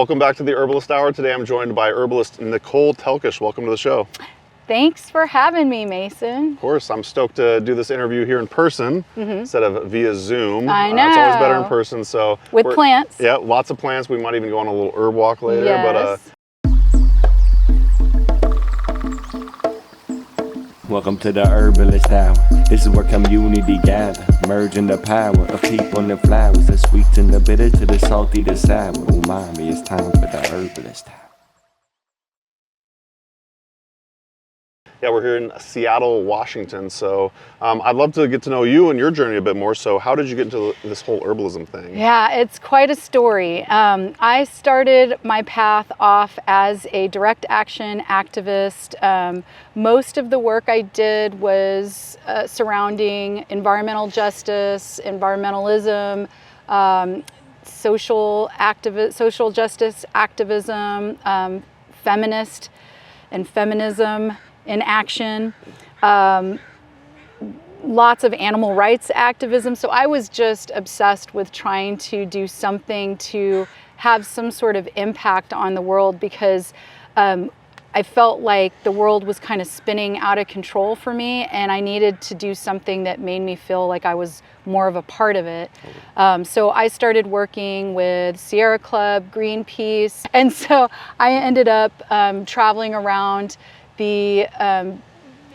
Welcome back to the Herbalist Hour. Today I'm joined by herbalist Nicole Telkes. Welcome to the show. Thanks for having me, Mason. Of course, I'm stoked to do this interview here in person instead of via Zoom. I know. It's always better in person. So with plants. Yeah, lots of plants. We might even go on a little herb walk later. Yes. Welcome to the Herbalist Hour. This is where community gather, merging the power of people and flowers, the sweet and the bitter to the salty, the sour. Umami, it's time for the Herbalist Hour. Yeah, we're here in Seattle, Washington. So I'd love to get to know you and your journey a bit more. So how did you get into this whole herbalism thing? Yeah, it's quite a story. I started my path off as a direct action activist. Most of the work I did was surrounding environmental justice, environmentalism, social justice activism, feminist and feminism in action, lots of animal rights activism. So I was just obsessed with trying to do something to have some sort of impact on the world, because I felt like the world was kind of spinning out of control for me, and I needed to do something that made me feel like I was more of a part of it. So I started working with Sierra Club, Greenpeace, and so I ended up traveling around the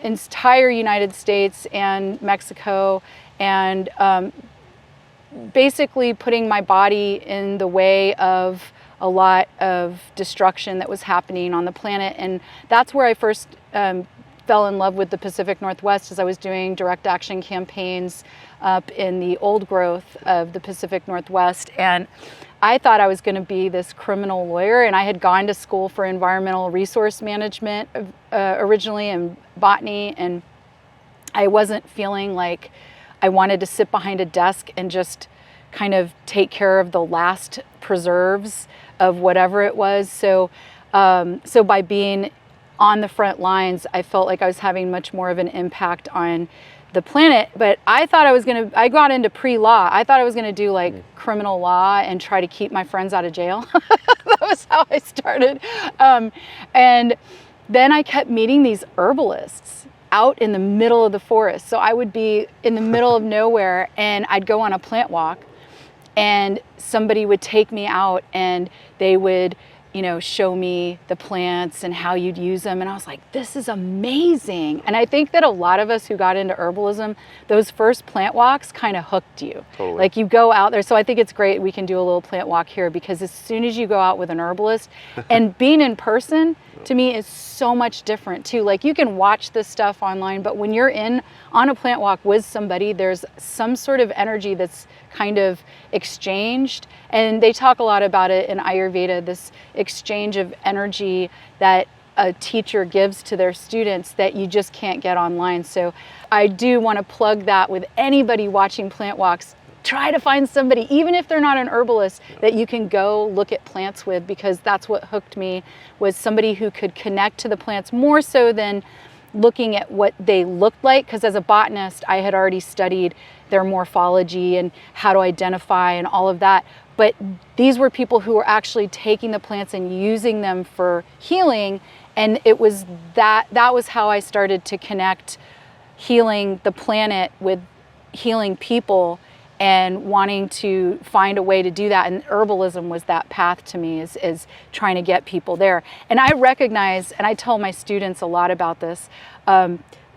entire United States and Mexico, and basically putting my body in the way of a lot of destruction that was happening on the planet. And that's where I first fell in love with the Pacific Northwest, as I was doing direct action campaigns up in the old growth of the Pacific Northwest. And I thought I was going to be this criminal lawyer, and I had gone to school for environmental resource management originally, and botany, and I wasn't feeling like I wanted to sit behind a desk and just kind of take care of the last preserves of whatever it was. So by being on the front lines, I felt like I was having much more of an impact on the planet. But I thought I got into pre-law. I thought I was going to do like criminal law and try to keep my friends out of jail. That was how I started. And then I kept meeting these herbalists out in the middle of the forest. So I would be in the middle of nowhere, and I'd go on a plant walk, and somebody would take me out, and they would, show me the plants and how you'd use them. And I was like, this is amazing. And I think that a lot of us who got into herbalism, those first plant walks kind of hooked you. Totally. Like you go out there. So I think it's great we can do a little plant walk here, because as soon as you go out with an herbalist, and being in person to me is so much different too. Like you can watch this stuff online, but when you're on a plant walk with somebody, there's some sort of energy that's kind of exchanged. And they talk a lot about it in Ayurveda, this exchange of energy that a teacher gives to their students that you just can't get online. So I do want to plug that with anybody watching plant walks. Try to find somebody, even if they're not an herbalist, that you can go look at plants with, because that's what hooked me, was somebody who could connect to the plants more so than looking at what they looked like. Because as a botanist, I had already studied their morphology and how to identify and all of that. But these were people who were actually taking the plants and using them for healing. And it was that was how I started to connect healing the planet with healing people, and wanting to find a way to do that. And herbalism was that path to me, is trying to get people there. And I recognize, and I tell my students a lot about this,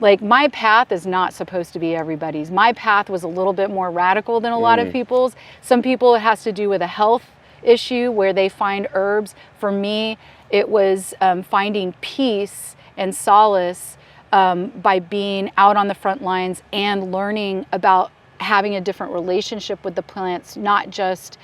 like my path is not supposed to be everybody's. My path was a little bit more radical than a lot of people's. Some people, it has to do with a health issue where they find herbs. For me, it was finding peace and solace by being out on the front lines and learning about having a different relationship with the plants, not just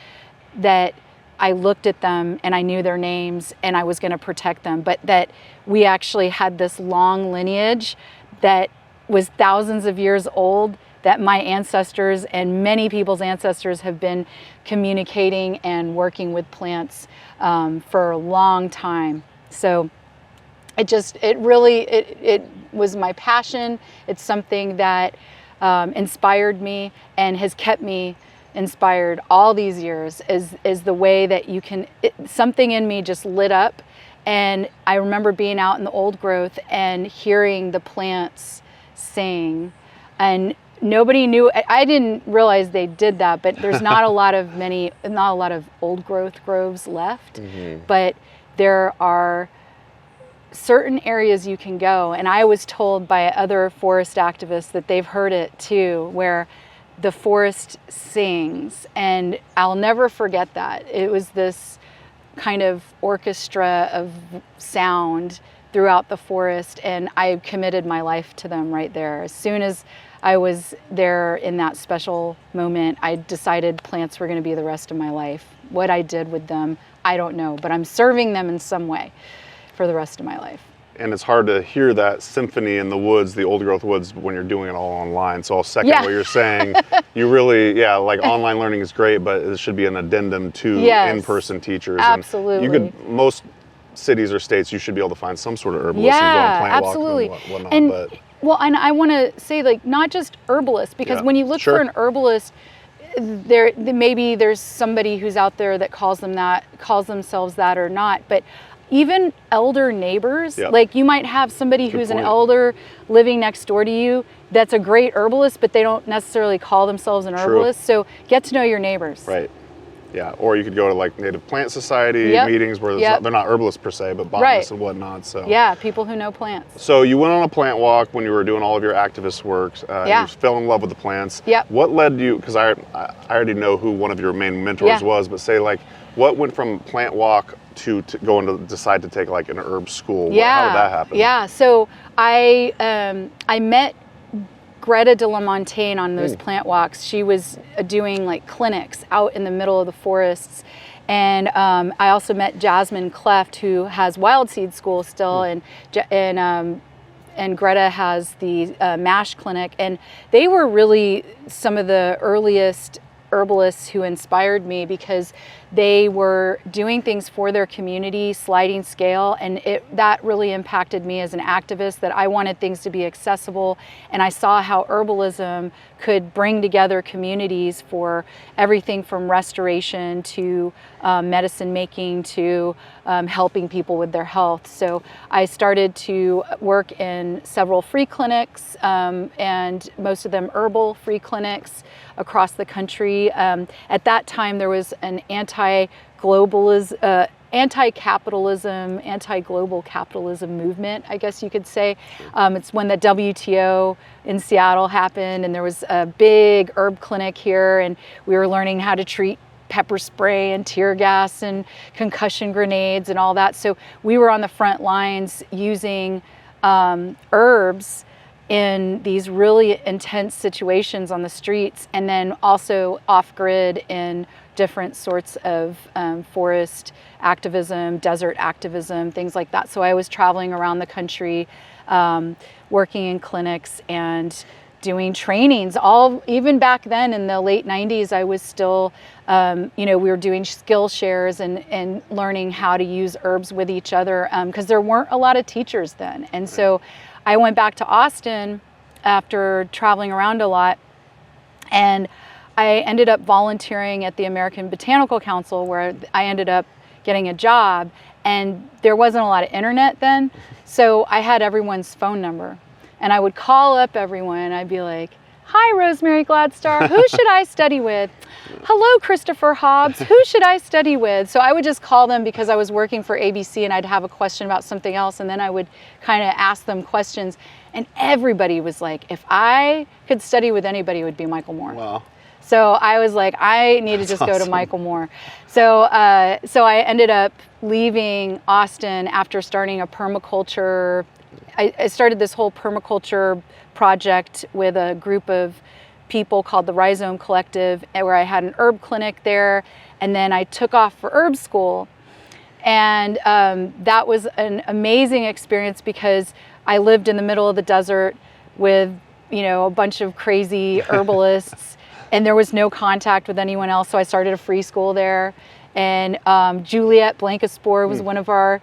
that I looked at them and I knew their names and I was going to protect them, but that we actually had this long lineage that was thousands of years old, that my ancestors and many people's ancestors have been communicating and working with plants for a long time. So it really was my passion. It's something that inspired me and has kept me inspired all these years is the way that you can, something in me just lit up. And I remember being out in the old growth and hearing the plants sing, and nobody knew. I didn't realize they did that, but there's not a lot of old growth groves left, but there are certain areas you can go. And I was told by other forest activists that they've heard it too, where the forest sings, and I'll never forget that. It was this kind of orchestra of sound throughout the forest, and I committed my life to them right there. As soon as I was there in that special moment, I decided plants were going to be the rest of my life. What I did with them, I don't know, but I'm serving them in some way for the rest of my life. And it's hard to hear that symphony in the woods, the old growth woods, when you're doing it all online. So I'll second what you're saying. You really, like online learning is great, but it should be an addendum to in-person teachers. Absolutely. And most cities or states, you should be able to find some sort of herbalist and go on plant absolutely. walks and whatnot. And I want to say, like, not just herbalists, because when you look for an herbalist, maybe there's somebody who's out there that calls themselves that or not, but even elder neighbors, like you might have somebody who's an elder living next door to you that's a great herbalist, but they don't necessarily call themselves an herbalist. So get to know your neighbors. Right. Yeah. Or you could go to like Native Plant Society meetings where they're not herbalists per se, but botanists and whatnot. So people who know plants. So you went on a plant walk when you were doing all of your activist work. You fell in love with the plants. What led you? Because I already know who one of your main mentors was, but say like, what went from plant walk to going to decide to take like an herb school? How did that happen? Yeah, so I met Greta de la Montagne on those plant walks. She was doing like clinics out in the middle of the forests. And I also met Jasmine Cleft, who has Wild Seed School still, and Greta has the MASH clinic. And they were really some of the earliest herbalists who inspired me, because they were doing things for their community, sliding scale, and that really impacted me as an activist, that I wanted things to be accessible, and I saw how herbalism could bring together communities for everything from restoration to medicine making to helping people with their health. So I started to work in several free clinics, and most of them herbal free clinics across the country. At that time, there was an anti-global capitalism movement, I guess you could say. It's when the WTO in Seattle happened, and there was a big herb clinic here, and we were learning how to treat pepper spray and tear gas and concussion grenades and all that. So we were on the front lines using herbs in these really intense situations on the streets, and then also off-grid in different sorts of forest activism, desert activism, things like that. So I was traveling around the country, working in clinics and doing trainings. Even back then in the late 90s, I was still, we were doing skill shares and learning how to use herbs with each other, because there weren't a lot of teachers then. And so I went back to Austin after traveling around a lot, and I ended up volunteering at the American Botanical Council, where I ended up getting a job, and there wasn't a lot of internet then, so I had everyone's phone number, and I would call up everyone, and I'd be like, "Hi, Rosemary Gladstar, who should I study with? Hello, Christopher Hobbs, who should I study with?" So I would just call them because I was working for ABC, and I'd have a question about something else, and then I would kind of ask them questions, and everybody was like, if I could study with anybody, it would be Michael Moore. Wow. So I was like, I need to just go to Michael Moore. So I ended up leaving Austin after starting a permaculture. I started this whole permaculture project with a group of people called the Rhizome Collective, where I had an herb clinic there, and then I took off for herb school. And that was an amazing experience, because I lived in the middle of the desert with, a bunch of crazy herbalists, and there was no contact with anyone else. So I started a free school there. And Juliette Blancaspor was one of our,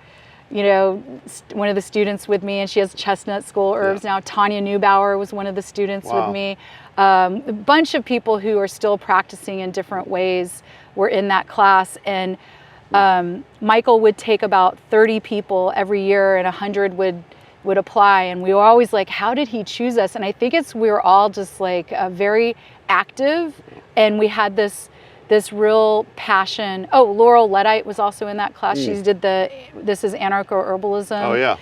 one of the students with me, and she has Chestnut School Herbs now. Tanya Neubauer was one of the students with me. A bunch of people who are still practicing in different ways were in that class. And Michael would take about 30 people every year, and 100 would apply. And we were always like, how did he choose us? And I think we were all just like very active, and we had this real passion. Oh, Laurel Luddite was also in that class. She did this is anarcho-herbalism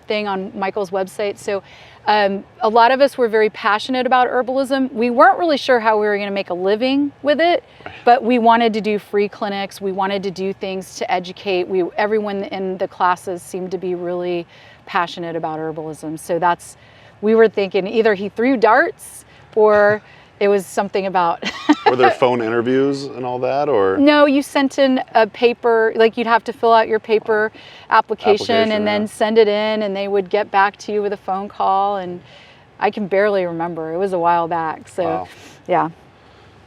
thing on Michael's website. So a lot of us were very passionate about herbalism. We weren't really sure how we were going to make a living with it, but we wanted to do free clinics. We wanted to do things to educate. Everyone in the classes seemed to be really passionate about herbalism. So we were thinking either he threw darts or it was something about... Were there phone interviews and all that, or? No, you sent in a paper, like you'd have to fill out your paper application and then send it in, and they would get back to you with a phone call. And I can barely remember. It was a while back. So, yeah.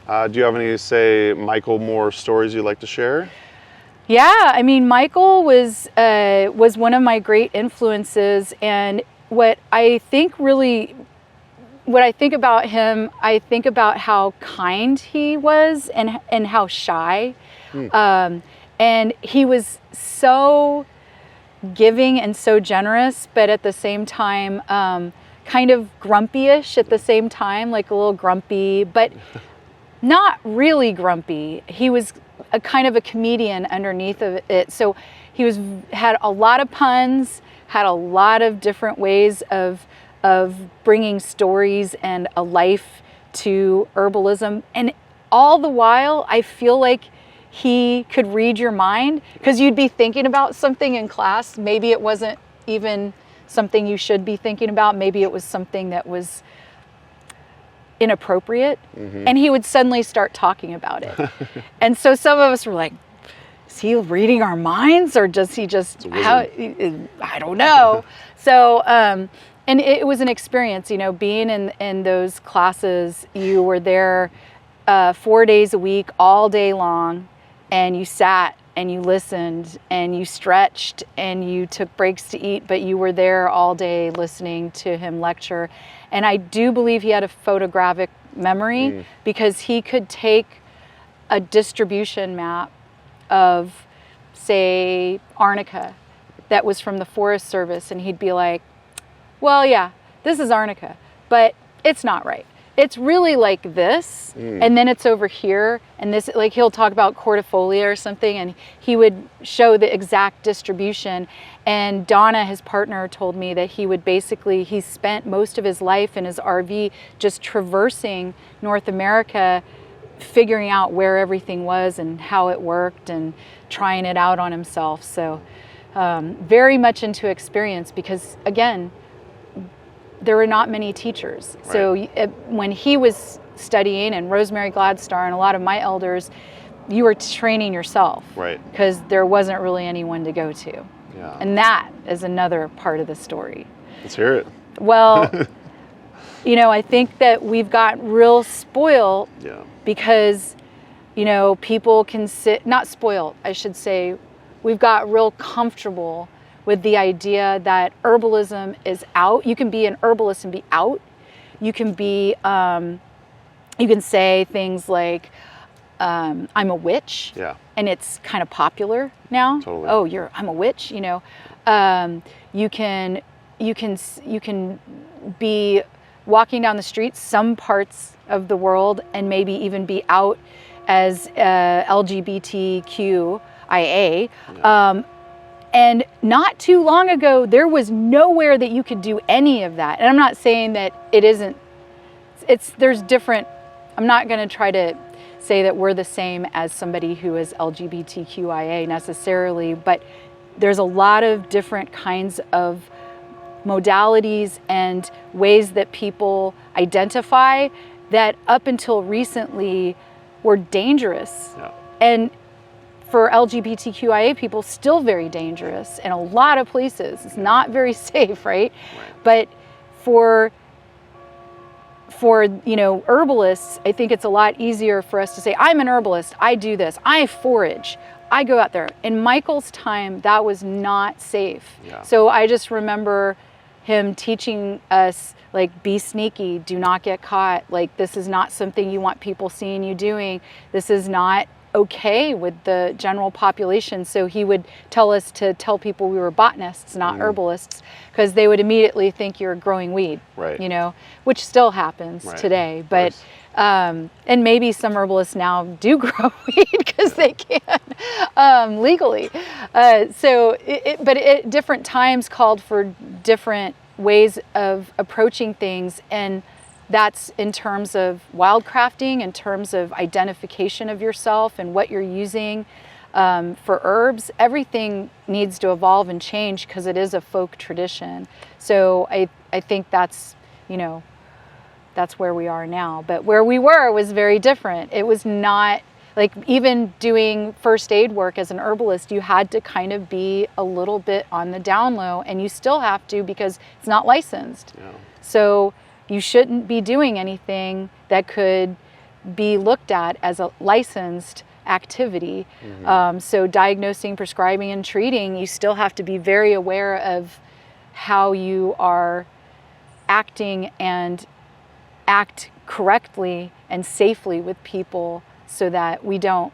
Do you have any, Michael Moore stories you'd like to share? Yeah, I mean, Michael was one of my great influences, and what I think about him, I think about how kind he was and how shy. And he was so giving and so generous, but at the same time, kind of grumpy-ish at the same time, like a little grumpy, but not really grumpy. He was a kind of a comedian underneath of it. So he had a lot of puns, had a lot of different ways of bringing stories and a life to herbalism. And all the while, I feel like he could read your mind, because you'd be thinking about something in class. Maybe it wasn't even something you should be thinking about. Maybe it was something that was inappropriate. And he would suddenly start talking about it. And so some of us were like, is he reading our minds, or does he just, I don't know. So, and it was an experience, being in those classes. You were there 4 days a week, all day long, and you sat and you listened and you stretched and you took breaks to eat, but you were there all day listening to him lecture. And I do believe he had a photographic memory, because he could take a distribution map of, say, arnica that was from the Forest Service, and he'd be like, well, yeah, this is arnica, but it's not right. It's really like this, and then it's over here, and this, like, he'll talk about cordifolia or something, and he would show the exact distribution. And Donna, his partner, told me that he spent most of his life in his RV just traversing North America, figuring out where everything was and how it worked and trying it out on himself. So very much into experience, because, again, there were not many teachers. Right. So when he was studying, and Rosemary Gladstar and a lot of my elders, you were training yourself. Right. Because there wasn't really anyone to go to. Yeah. And that is another part of the story. Let's hear it. Well, I think that we've got real spoiled because, people can not spoiled, I should say. We've got real comfortable with the idea that herbalism is out. You can be an herbalist and be out. You can be, you can say things like, I'm a witch. Yeah. And it's kind of popular now. Totally. Oh, I'm a witch, You can be walking down the streets, some parts of the world, and maybe even be out as LGBTQIA. Yeah. And not too long ago, there was nowhere that you could do any of that. And I'm not saying that it isn't, there's different, I'm not going to try to say that we're the same as somebody who is LGBTQIA necessarily, but there's a lot of different kinds of modalities and ways that people identify that up until recently were dangerous. Yeah. And for LGBTQIA people, still very dangerous in a lot of places. It's not very safe, right? But for herbalists, I think it's a lot easier for us to say, I'm an herbalist, I do this, I forage, I go out there. In Michael's time, that was not safe. Yeah. So I just remember him teaching us, like, be sneaky, do not get caught. Like, this is not something you want people seeing you doing. This is not okay with the general population. So he would tell us to tell people we were botanists, not herbalists, because they would immediately think you're growing weed, right. you know, which still happens today. But and maybe some herbalists now do grow weed because they can legally. But different times called for different ways of approaching things, and that's in terms of wildcrafting, in terms of identification of yourself and what you're using for herbs. Everything needs to evolve and change because it is a folk tradition. So I think that's, you know, that's where we are now. But where we were was very different. It was not, like, even doing first aid work as an herbalist, you had to kind of be a little bit on the down low, and you still have to because it's not licensed. Yeah. So you shouldn't be doing anything that could be looked at as a licensed activity. So diagnosing, prescribing, and treating, you still have to be very aware of how you are acting and act correctly and safely with people, so that we don't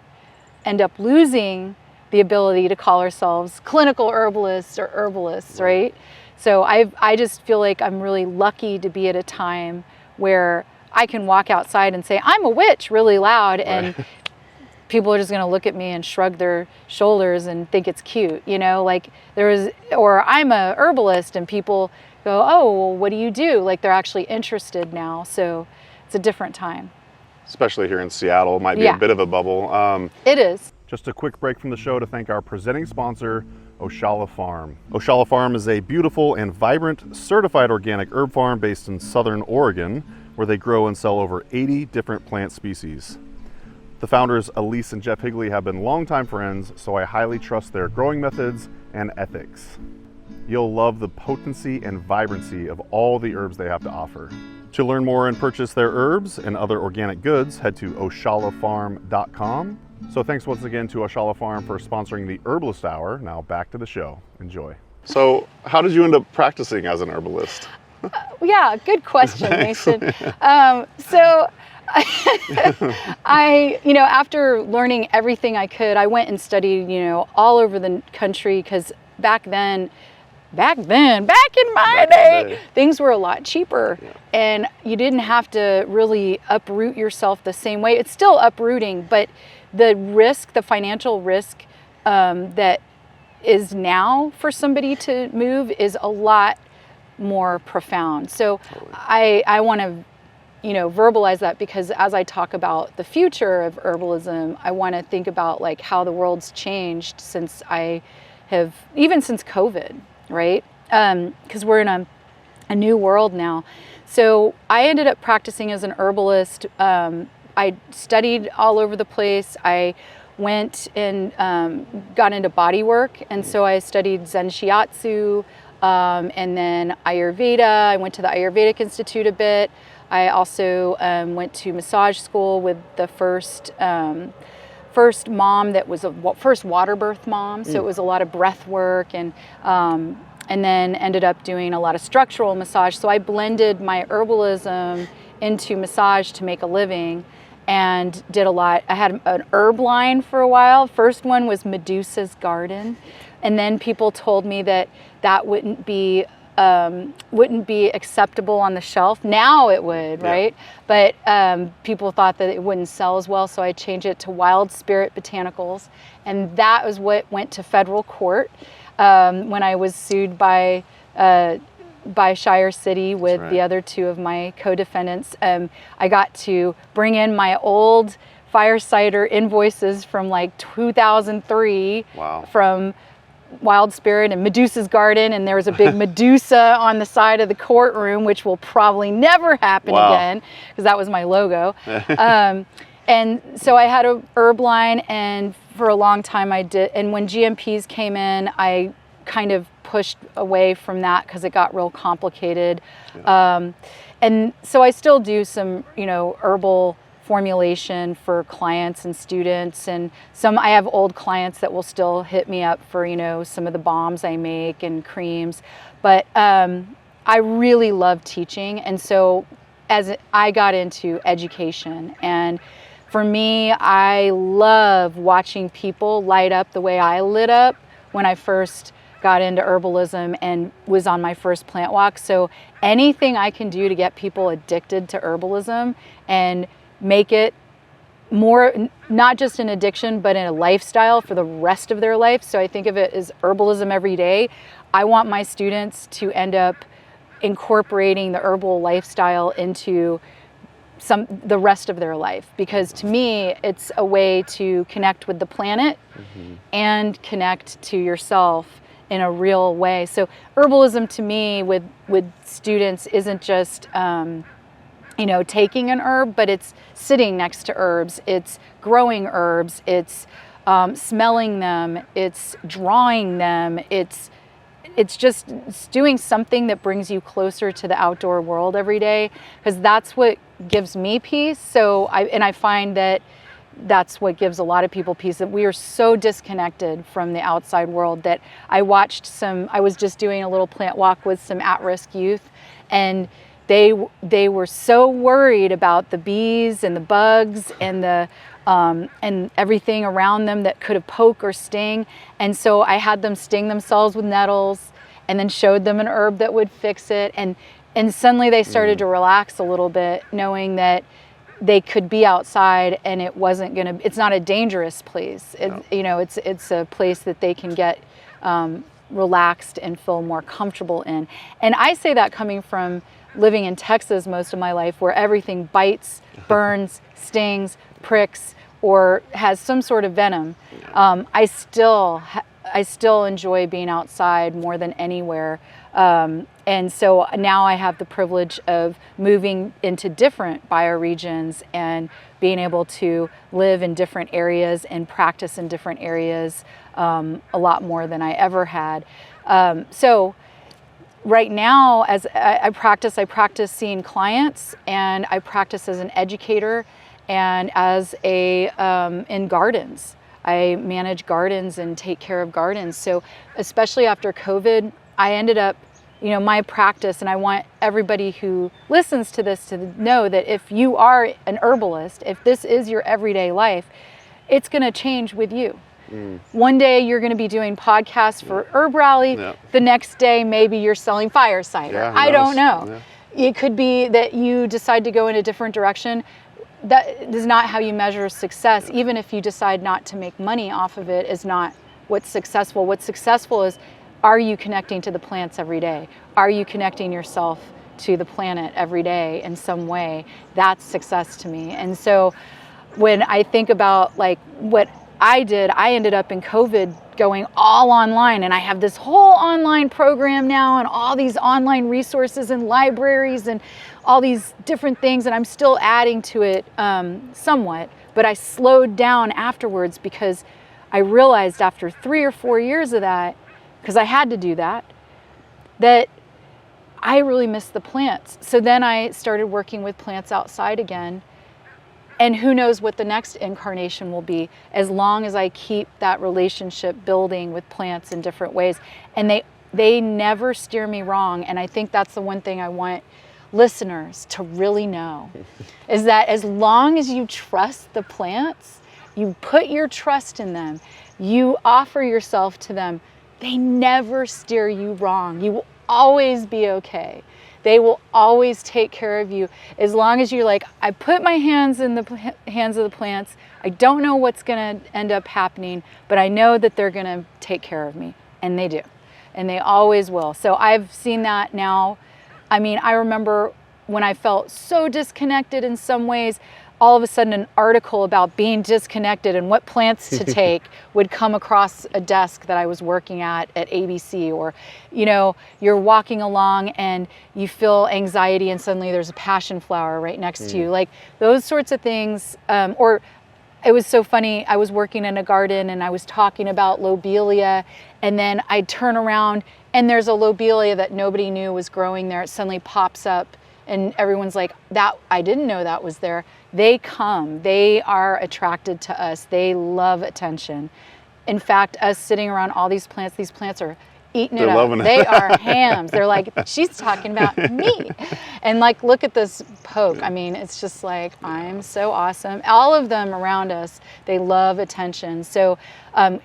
end up losing the ability to call ourselves clinical herbalists or herbalists, right? So I just feel like I'm really lucky to be at a time where I can walk outside and say, I'm a witch, really loud, and people are just going to look at me and shrug their shoulders and think it's cute, you know, like or I'm a herbalist, and people go, oh, well, what do you do? Like, they're actually interested now. So it's a different time. Especially here in Seattle, it might be a bit of a bubble. It is. Just a quick break from the show to thank our presenting sponsor, Oshala Farm. Oshala Farm is a beautiful and vibrant certified organic herb farm based in Southern Oregon, where they grow and sell over 80 different plant species. The founders, Elise and Jeff Higley, have been longtime friends, so I highly trust their growing methods and ethics. You'll love the potency and vibrancy of all the herbs they have to offer. To learn more and purchase their herbs and other organic goods, head to oshalafarm.com. So thanks once again to Oshala Farm for sponsoring the Herbalist Hour. Now back to the show. Enjoy. So how did you end up practicing as an herbalist? Yeah, good question, Mason. So I, you know, after learning everything I could, I went and studied, you know, all over the country, because back in my day, things were a lot cheaper, and you didn't have to really uproot yourself the same way. It's still uprooting, but the risk, the financial risk that is now for somebody to move is a lot more profound. So I want to, you know, verbalize that, because as I talk about the future of herbalism, I want to think about, like, how the world's changed since even since COVID, right? Because we're in a new world now. So I ended up practicing as an herbalist. I studied all over the place. I went and got into body work, and so I studied Zen Shiatsu, and then Ayurveda. I went to the Ayurvedic Institute a bit. I also went to massage school with the first mom that was first water birth mom. So it was a lot of breath work, and then ended up doing a lot of structural massage. So I blended my herbalism into massage to make a living, and did a lot. I had an herb line for a while. First one was Medusa's Garden, and then people told me that wouldn't be acceptable on the shelf. Now it would, right? But people thought that it wouldn't sell as well, so I changed it to Wild Spirit Botanicals, and that was what went to federal court when I was sued by Shire City with the other two of my co-defendants. I got to bring in my old fire cider invoices from like 2003 from Wild Spirit and Medusa's Garden, and there was a big Medusa on the side of the courtroom, which will probably never happen again, because that was my logo. And so I had a herb line, and for a long time I did. And when GMPs came in, I kind of pushed away from that because it got real complicated. And so I still do some, you know, herbal formulation for clients and students, and I have old clients that will still hit me up for, you know, some of the balms I make and creams. But I really love teaching. And so as I got into education, and for me, I love watching people light up the way I lit up when I first got into herbalism and was on my first plant walk. So anything I can do to get people addicted to herbalism and make it more, not just an addiction, but in a lifestyle for the rest of their life. So I think of it as herbalism every day. I want my students to end up incorporating the herbal lifestyle into the rest of their life, because to me it's a way to connect with the planet and connect to yourself in a real way. So herbalism to me with students isn't just taking an herb, but it's sitting next to herbs, it's growing herbs, it's smelling them, it's drawing them, it's just doing something that brings you closer to the outdoor world every day, because that's what gives me peace. So I find that that's what gives a lot of people peace, that we are so disconnected from the outside world that I was just doing a little plant walk with some at-risk youth, and they were so worried about the bees and the bugs and and everything around them that could have poke or sting. And so I had them sting themselves with nettles and then showed them an herb that would fix it. And suddenly they started to relax a little bit, knowing that they could be outside and it's not a dangerous place. It's a place that they can get relaxed and feel more comfortable in. And I say that coming from living in Texas most of my life, where everything bites, burns, stings, pricks, or has some sort of venom. I still enjoy being outside more than anywhere. And so now I have the privilege of moving into different bioregions and being able to live in different areas and practice in different areas a lot more than I ever had. So right now, as I practice seeing clients, and I practice as an educator and as in gardens. I manage gardens and take care of gardens. So especially after COVID, I ended up, my practice, and I want everybody who listens to this to know that if you are an herbalist, if this is your everyday life, it's going to change with you. One day you're going to be doing podcasts for HerbRally. Yeah. The next day, maybe you're selling fire cider. Yeah, I don't know. Yeah. It could be that you decide to go in a different direction. That is not how you measure success. Yeah. Even if you decide not to make money off of it, is not what's successful. What's successful is, are you connecting to the plants every day? Are you connecting yourself to the planet every day in some way? That's success to me. And so when I think about like what I did, I ended up in COVID going all online, and I have this whole online program now and all these online resources and libraries and all these different things, and I'm still adding to it somewhat, but I slowed down afterwards because I realized after 3 or 4 years of that, because I had to do that I really missed the plants. So then I started working with plants outside again. And who knows what the next incarnation will be, as long as I keep that relationship building with plants in different ways. And they never steer me wrong. And I think that's the one thing I want listeners to really know, is that as long as you trust the plants, you put your trust in them, you offer yourself to them, they never steer you wrong. You will always be okay. They will always take care of you, as long as you're like, I put my hands in the hands of the plants. I don't know what's going to end up happening, but I know that they're going to take care of me. And they do. And they always will. So I've seen that now. I mean, I remember when I felt so disconnected in some ways, all of a sudden an article about being disconnected and what plants to take would come across a desk that I was working at ABC, or, you're walking along and you feel anxiety and suddenly there's a passionflower right next to you. Like those sorts of things. Or it was so funny. I was working in a garden and I was talking about lobelia, and then I'd turn around and there's a lobelia that nobody knew was growing there. It suddenly pops up and everyone's like, "That, I didn't know that was there." They come, they are attracted to us. They love attention. In fact, us sitting around all these plants are eating They're it up. loving it. They are hams. They're like, she's talking about me. And like, look at this poke. I mean, it's just like, I'm so awesome. All of them around us, they love attention. So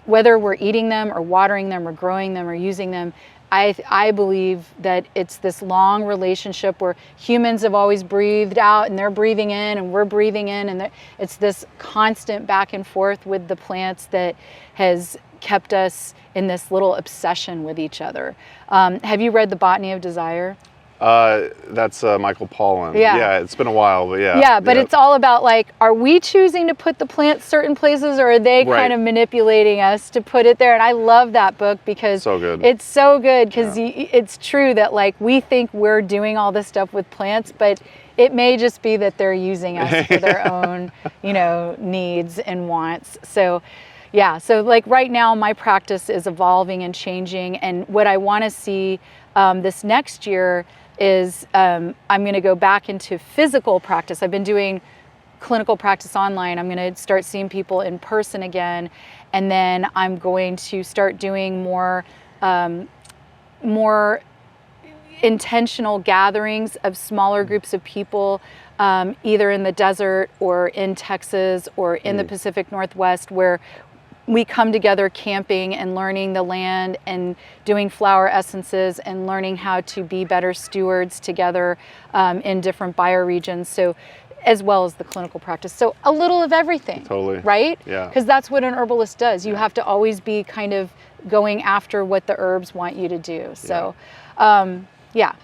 whether we're eating them or watering them or growing them or using them, I believe that it's this long relationship where humans have always breathed out and they're breathing in and we're breathing in, and it's this constant back and forth with the plants that has kept us in this little obsession with each other. Have you read The Botany of Desire? That's Michael Pollan. Yeah, it's been a while, but yeah. Yeah, but it's all about like, are we choosing to put the plants certain places, or are they kind of manipulating us to put it there? And I love that book because it's so good because it's true that like we think we're doing all this stuff with plants, but it may just be that they're using us for their own, needs and wants. So yeah, so like right now my practice is evolving and changing, and what I want to see this next year is I'm going to go back into physical practice. I've been doing clinical practice online. I'm going to start seeing people in person again, and then I'm going to start doing more intentional gatherings of smaller groups of people, either in the desert or in Texas or in the Pacific Northwest, where we come together camping and learning the land and doing flower essences and learning how to be better stewards together in different bioregions. So, as well as the clinical practice. So a little of everything. Totally. Right? Yeah. Because that's what an herbalist does. You have to always be kind of going after what the herbs want you to do. So,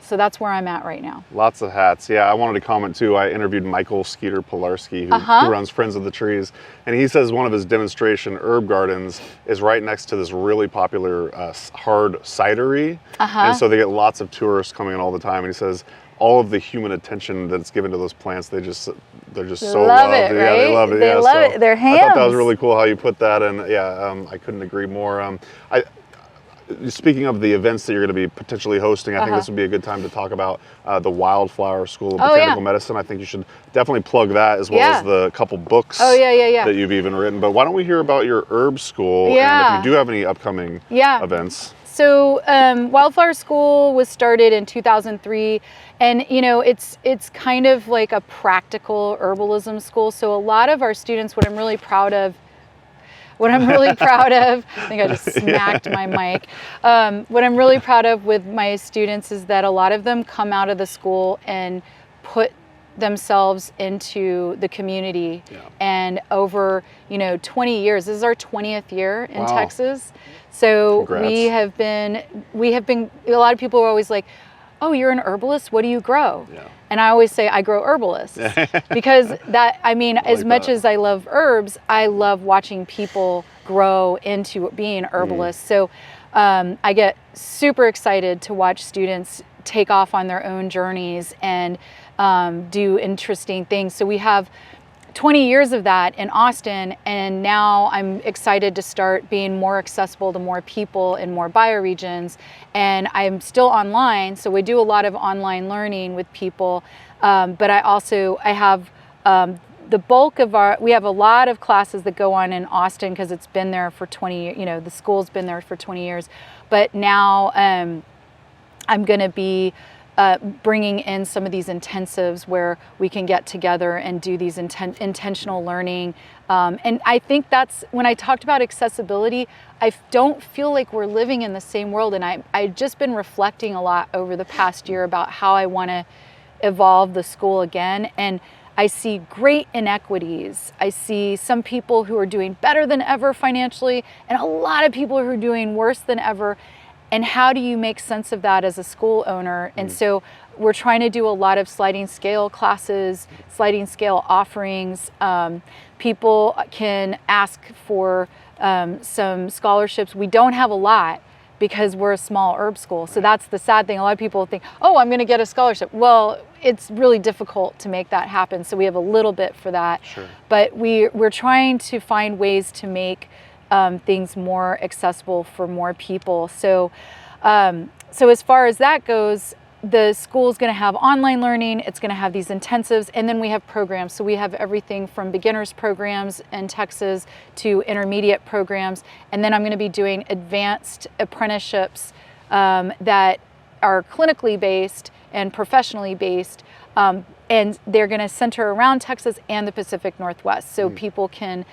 so that's where I'm at right now. Lots of hats. Yeah, I wanted to comment too. I interviewed Michael Skeeter Pilarski, who runs Friends of the Trees, and he says one of his demonstration herb gardens is right next to this really popular hard cidery, and so they get lots of tourists coming in all the time. And he says all of the human attention that's given to those plants, they're just so loved. It, right? Yeah, they love it. They love it. They're hams. I thought that was really cool how you put that, and I couldn't agree more. Speaking of the events that you're going to be potentially hosting, I think this would be a good time to talk about the Wildflower School of Botanical Medicine. I think you should definitely plug that, as well as the couple books that you've even written. But why don't we hear about your herb school, and if you do have any upcoming events. So Wildflower School was started in 2003, and it's kind of like a practical herbalism school. So a lot of our students, what I'm really proud of, I think I just smacked my mic. What I'm really proud of with my students is that a lot of them come out of the school and put themselves into the community. And over 20 years, this is our 20th year in Texas. So Congrats. we have been a lot of people are always like, oh, you're an herbalist, what do you grow? And I always say I grow herbalists because as much as I love herbs, I love watching people grow into being herbalists. So I get super excited to watch students take off on their own journeys and do interesting things. So we have 20 years of that in Austin, and now I'm excited to start being more accessible to more people in more bioregions. And I'm still online, so we do a lot of online learning with people. But I have the bulk of we have a lot of classes that go on in Austin because it's been there for 20 years, the school's been there for 20 years. But now I'm going to be bringing in some of these intensives where we can get together and do these intentional learning. And I think that's, when I talked about accessibility, I don't feel like we're living in the same world. And I've just been reflecting a lot over the past year about how I want to evolve the school again. And I see great inequities. I see some people who are doing better than ever financially, and a lot of people who are doing worse than ever. And how do you make sense of that as a school owner? And so we're trying to do a lot of sliding scale classes, sliding scale offerings. People can ask for some scholarships. We don't have a lot because we're a small herb school. So that's the sad thing. A lot of people think, oh, I'm going to get a scholarship. Well, it's really difficult to make that happen. So we have a little bit for that. Sure. But we're trying to find ways to make things more accessible for more people. So as far as that goes, the school is going to have online learning, it's going to have these intensives, and then we have programs. So we have everything from beginners programs in Texas to intermediate programs, and then I'm going to be doing advanced apprenticeships that are clinically based and professionally based, and they're going to center around Texas and the Pacific Northwest, so people can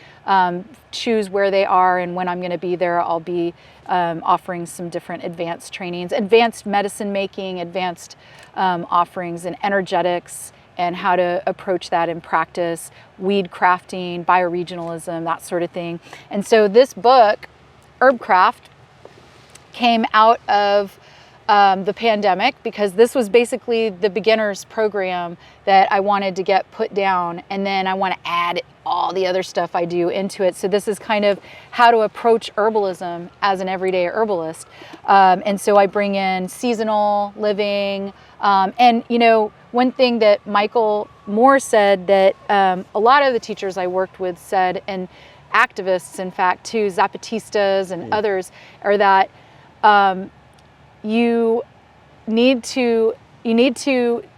choose where they are. And when I'm going to be there, I'll be offering some different advanced trainings, advanced medicine making, advanced offerings in energetics and how to approach that in practice, weed crafting, bioregionalism, that sort of thing. And so this book, Herbcraft, came out of the pandemic, because this was basically the beginner's program that I wanted to get put down, and then I want to add all the other stuff I do into it. So this is kind of how to approach herbalism as an everyday herbalist. And so I bring in seasonal living, and one thing that Michael Moore said that a lot of the teachers I worked with said, and activists in fact too, Zapatistas and others, are that you need to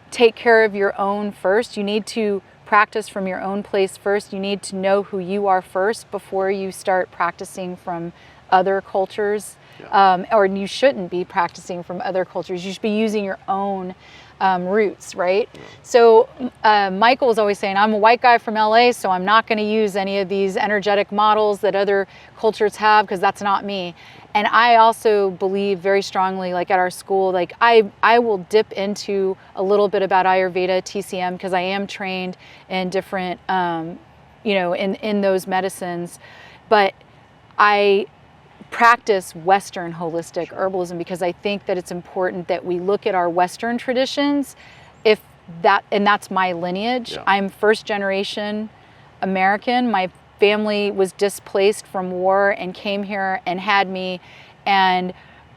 take care of your own first. You need to practice from your own place first. You need to know who you are first before you start practicing from other cultures. Or you shouldn't be practicing from other cultures. You should be using your own roots, right? So Michael was always saying, I'm a white guy from LA, so I'm not going to use any of these energetic models that other cultures have, because that's not me. And I also believe very strongly, like at our school, like I will dip into a little bit about Ayurveda, TCM, because I am trained in different, in those medicines. But I practice Western holistic herbalism because I think that it's important that we look at our Western traditions, and that's my lineage. Yeah. I'm first generation American. My family was displaced from war and came here and had me, and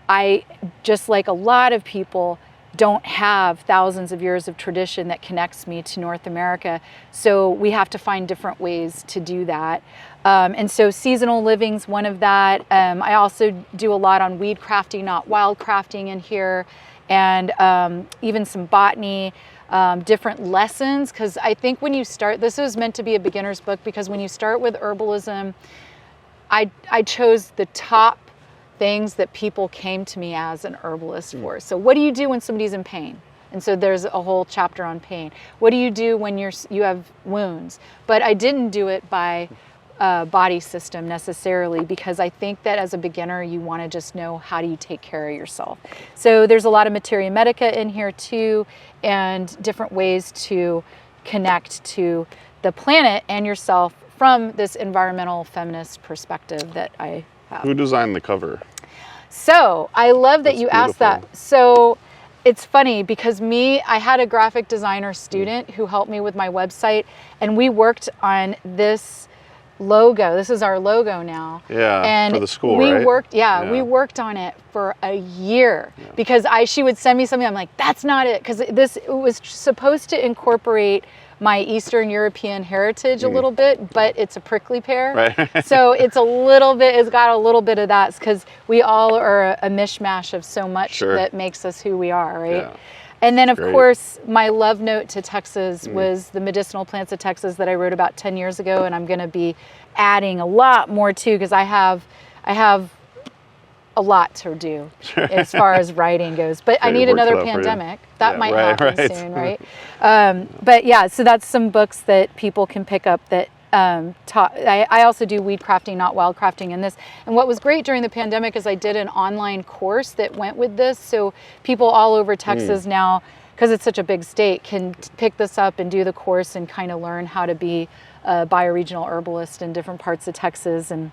I, just like a lot of people, don't have thousands of years of tradition that connects me to North America. So we have to find different ways to do that. And so seasonal living's one of that. I also do a lot on weed crafting, not wild crafting in here, and even some botany, different lessons. Because I think when you start, this was meant to be a beginner's book, because when you start with herbalism, I chose the top things that people came to me as an herbalist for. So what do you do when somebody's in pain? And so there's a whole chapter on pain. What do you do when you have wounds? But I didn't do it by body system necessarily, because I think that as a beginner you want to just know how do you take care of yourself. So there's a lot of materia medica in here too, and different ways to connect to the planet and yourself from this environmental feminist perspective that I have. Who designed the cover? So I love that you asked beautiful. that. So it's funny because I had a graphic designer student who helped me with my website, and we worked on this logo. This is our logo now. Yeah, and for the school, we right? We worked on it for a year because she would send me something. I'm like, that's not it, because it was supposed to incorporate my Eastern European heritage a little bit, but it's a prickly pear. Right. So it's got a little bit of that, because we all are a mishmash of so much that makes us who we are, right? Yeah. And then of course, my love note to Texas was the medicinal plants of Texas that I wrote about 10 years ago, and I'm going to be adding a lot more too, because I have a lot to do as far as writing goes, but I need another pandemic. That might happen soon, right? But yeah, so that's some books that people can pick up that I also do weed crafting, not wild crafting in this. And what was great during the pandemic is I did an online course that went with this. So people all over Texas now, because it's such a big state, can pick this up and do the course and kind of learn how to be a bioregional herbalist in different parts of Texas. And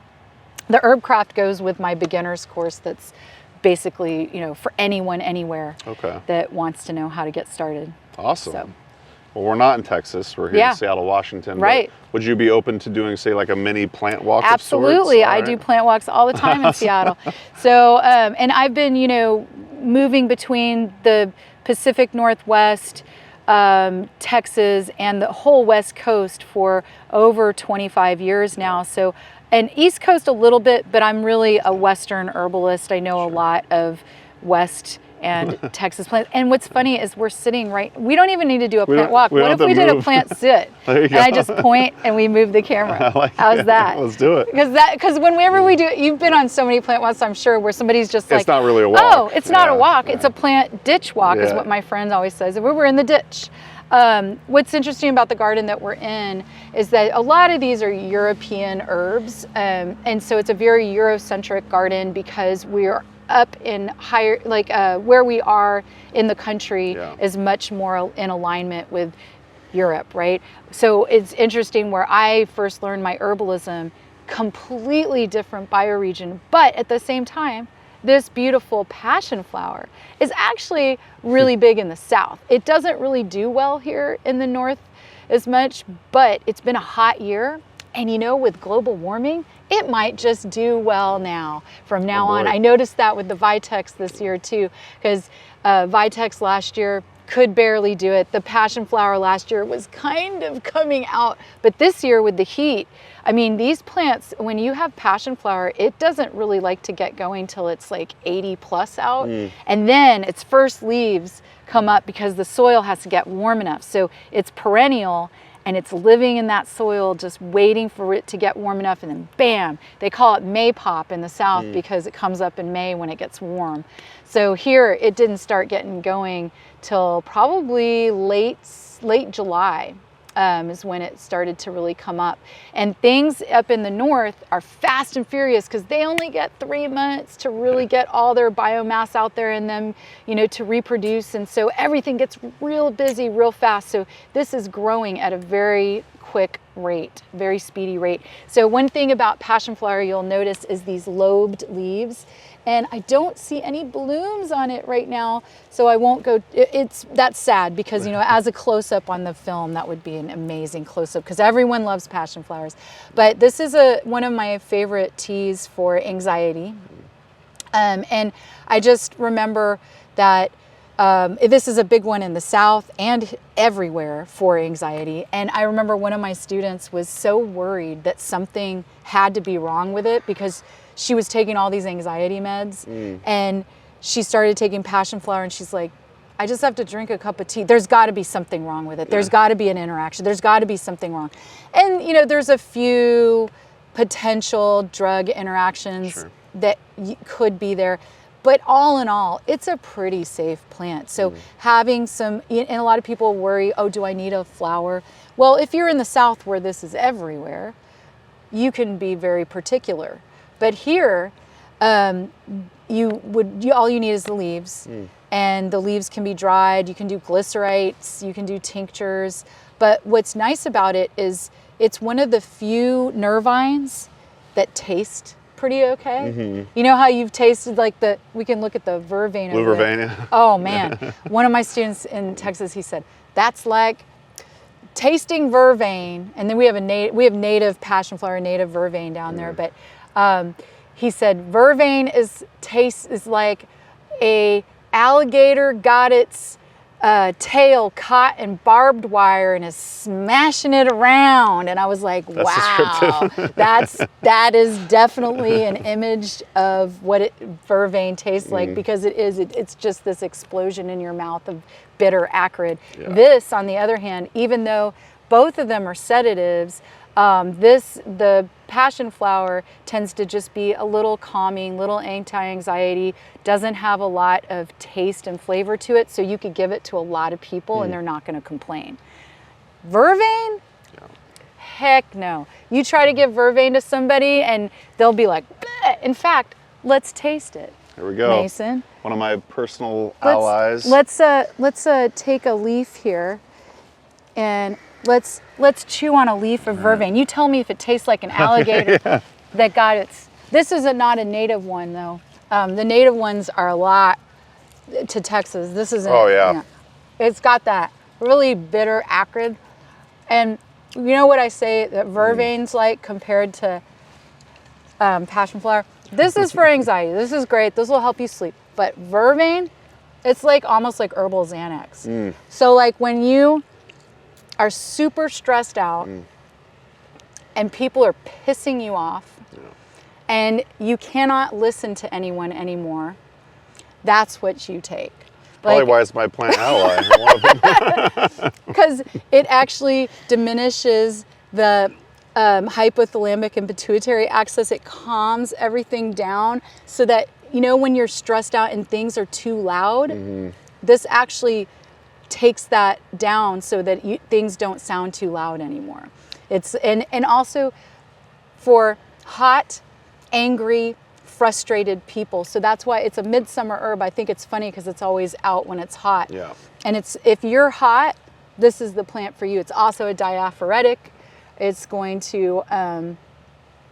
the Herbcraft goes with my beginner's course that's basically, for anyone, anywhere that wants to know how to get started. Awesome. So. Well, we're not in Texas. We're here in Seattle, Washington. Right. Would you be open to doing, say, like a mini plant walk? Absolutely. Of sorts? I do plant walks all the time in Seattle. So, and I've been, moving between the Pacific Northwest, Texas, and the whole West Coast for over 25 years now. So, and East Coast a little bit, but I'm really a Western herbalist. I know a lot of West and Texas plants. And what's funny is we're sitting we don't even need to do a plant walk. What if we did a plant sit? And I just point and we move the camera. How's that? Let's do it. Because whenever we do it, you've been on so many plant walks, I'm sure, where somebody's just like, it's not really a walk. Oh, it's not a walk. It's a plant ditch walk is what my friend always says. We were in the ditch. What's interesting about the garden that we're in is that a lot of these are European herbs. And so it's a very Eurocentric garden because we're up in higher, like where we are in the country is much more in alignment with Europe, right? So it's interesting where I first learned my herbalism, completely different bioregion, but at the same time, this beautiful passion flower is actually really big in the south. It doesn't really do well here in the north as much, but it's been a hot year. And you know, with global warming, it might just do well now, from now on. I noticed that with the Vitex this year too, because Vitex last year could barely do it. The passion flower last year was kind of coming out, but this year with the heat, I mean, these plants, when you have passion flower, it doesn't really like to get going till it's like 80 plus out. And then its first leaves come up because the soil has to get warm enough. So it's perennial and it's living in that soil, just waiting for it to get warm enough, and then bam, they call it May pop in the south because it comes up in May when it gets warm. So here it didn't start getting going till probably late July. Is when it started to really come up. And things up in the north are fast and furious because they only get 3 months to really get all their biomass out there in them, you know, to reproduce. And so everything gets real busy real fast. So this is growing at a very quick rate, very speedy rate. So one thing about passion flower you'll notice is these lobed leaves. And I don't see any blooms on it right now, so I won't go. That's sad because, you know, as a close-up on the film, that would be an amazing close-up because everyone loves passion flowers. But this is one of my favorite teas for anxiety, and I just remember that this is a big one in the South and everywhere for anxiety. And I remember one of my students was so worried that something had to be wrong with it because she was taking all these anxiety meds and she started taking passion flower and she's like, I just have to drink a cup of tea. There's got to be something wrong with it. There's got to be an interaction. There's got to be something wrong. And, you know, there's a few potential drug interactions that could be there. But all in all, it's a pretty safe plant. So having some, and a lot of people worry, oh, do I need a flower? Well, if you're in the South where this is everywhere, you can be very particular. But here, all you need is the leaves, and the leaves can be dried. You can do glycerites, you can do tinctures. But what's nice about it is it's one of the few nervines that taste pretty okay. You know how you've tasted like we can look at the vervain. Blue vervain. Oh man, one of my students in Texas, he said, that's like tasting vervain. And then we have native passion flower, native vervain down there, but he said vervain is like a alligator got its tail caught in barbed wire and is smashing it around. And I was like, wow, that is definitely an image of what vervain tastes like, because it's just this explosion in your mouth of bitter, acrid. This, on the other hand, even though both of them are sedatives, the passion flower tends to just be a little calming, little anti-anxiety, doesn't have a lot of taste and flavor to it, so you could give it to a lot of people and they're not going to complain. Vervain? Heck no. You try to give vervain to somebody and they'll be like, bleh. In fact, let's taste it. Here we go. Mason. One of my personal allies. Let's take a leaf here and let's chew on a leaf of vervain. You tell me if it tastes like an alligator that got its. This is not a native one though. The native ones are a lot to Texas. This isn't. Oh yeah. It's got that really bitter, acrid, and you know what I say that vervain's like compared to passion flower. This is for anxiety. This is great. This will help you sleep. But vervain, it's like almost like herbal Xanax. So like when you are super stressed out and people are pissing you off and you cannot listen to anyone anymore, that's what you take. Probably why it's my plant ally. One of them. Because it actually diminishes the hypothalamic and pituitary axis. It calms everything down so that, you know, when you're stressed out and things are too loud, this actually takes that down so that things don't sound too loud anymore. And also for hot, angry, frustrated people. So that's why it's a midsummer herb. I think it's funny because it's always out when it's hot. Yeah. And if you're hot, this is the plant for you. It's also a diaphoretic. It's going to,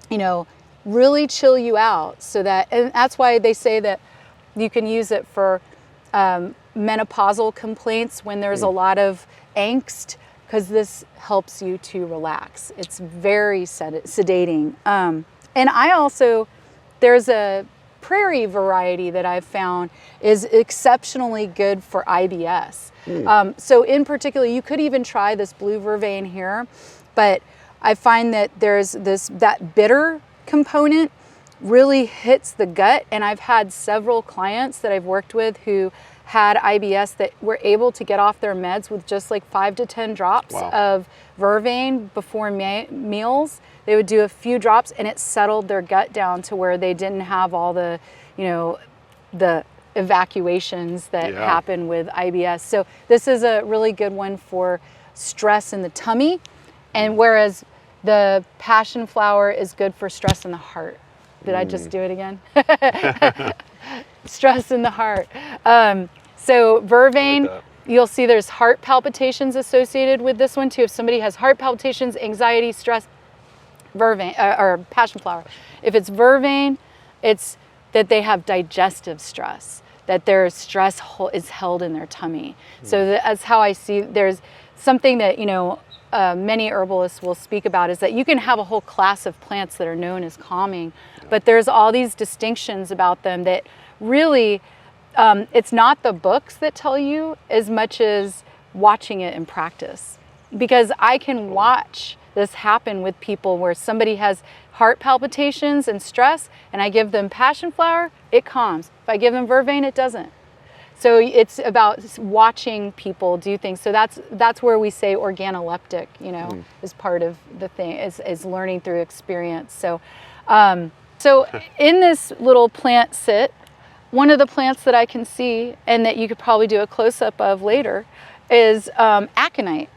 you know, really chill you out so that, and that's why they say that you can use it for menopausal complaints when there's a lot of angst, because this helps you to relax. It's very sedating. And I also, there's a prairie variety that I've found is exceptionally good for IBS. So in particular, you could even try this blue vervain here, but I find that there's that bitter component really hits the gut. And I've had several clients that I've worked with who had IBS that were able to get off their meds with just like 5 to 10 drops of vervain before meals. They would do a few drops and it settled their gut down to where they didn't have all the, you know, the evacuations that happen with IBS. So this is a really good one for stress in the tummy. And whereas the passionflower is good for stress in the heart. Did I just do it again? Stress in the heart. So vervain, like you'll see there's heart palpitations associated with this one too. If somebody has heart palpitations, anxiety, stress, vervain or passionflower. If it's vervain, it's that they have digestive stress, that their stress is held in their tummy. So that's how I see. There's something that, you know, many herbalists will speak about is that you can have a whole class of plants that are known as calming, but there's all these distinctions about them that really, it's not the books that tell you as much as watching it in practice. Because I can watch this happen with people where somebody has heart palpitations and stress and I give them passionflower, it calms. If I give them vervain, it doesn't. So it's about watching people do things. So that's where we say organoleptic, you know, is part of the thing, is learning through experience. So, so in this little plant sit, one of the plants that I can see and that you could probably do a close-up of later is aconite.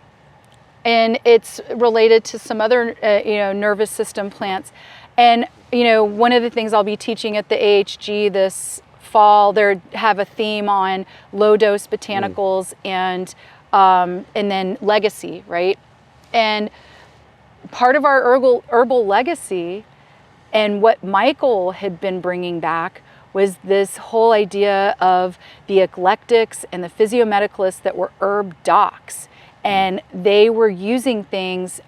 And it's related to some other, you know, nervous system plants. And, you know, one of the things I'll be teaching at the AHG this fall, they have a theme on low-dose botanicals and then legacy, right? And part of our herbal legacy and what Michael had been bringing back was this whole idea of the eclectics and the physiomedicalists that were herb docs. And they were using things,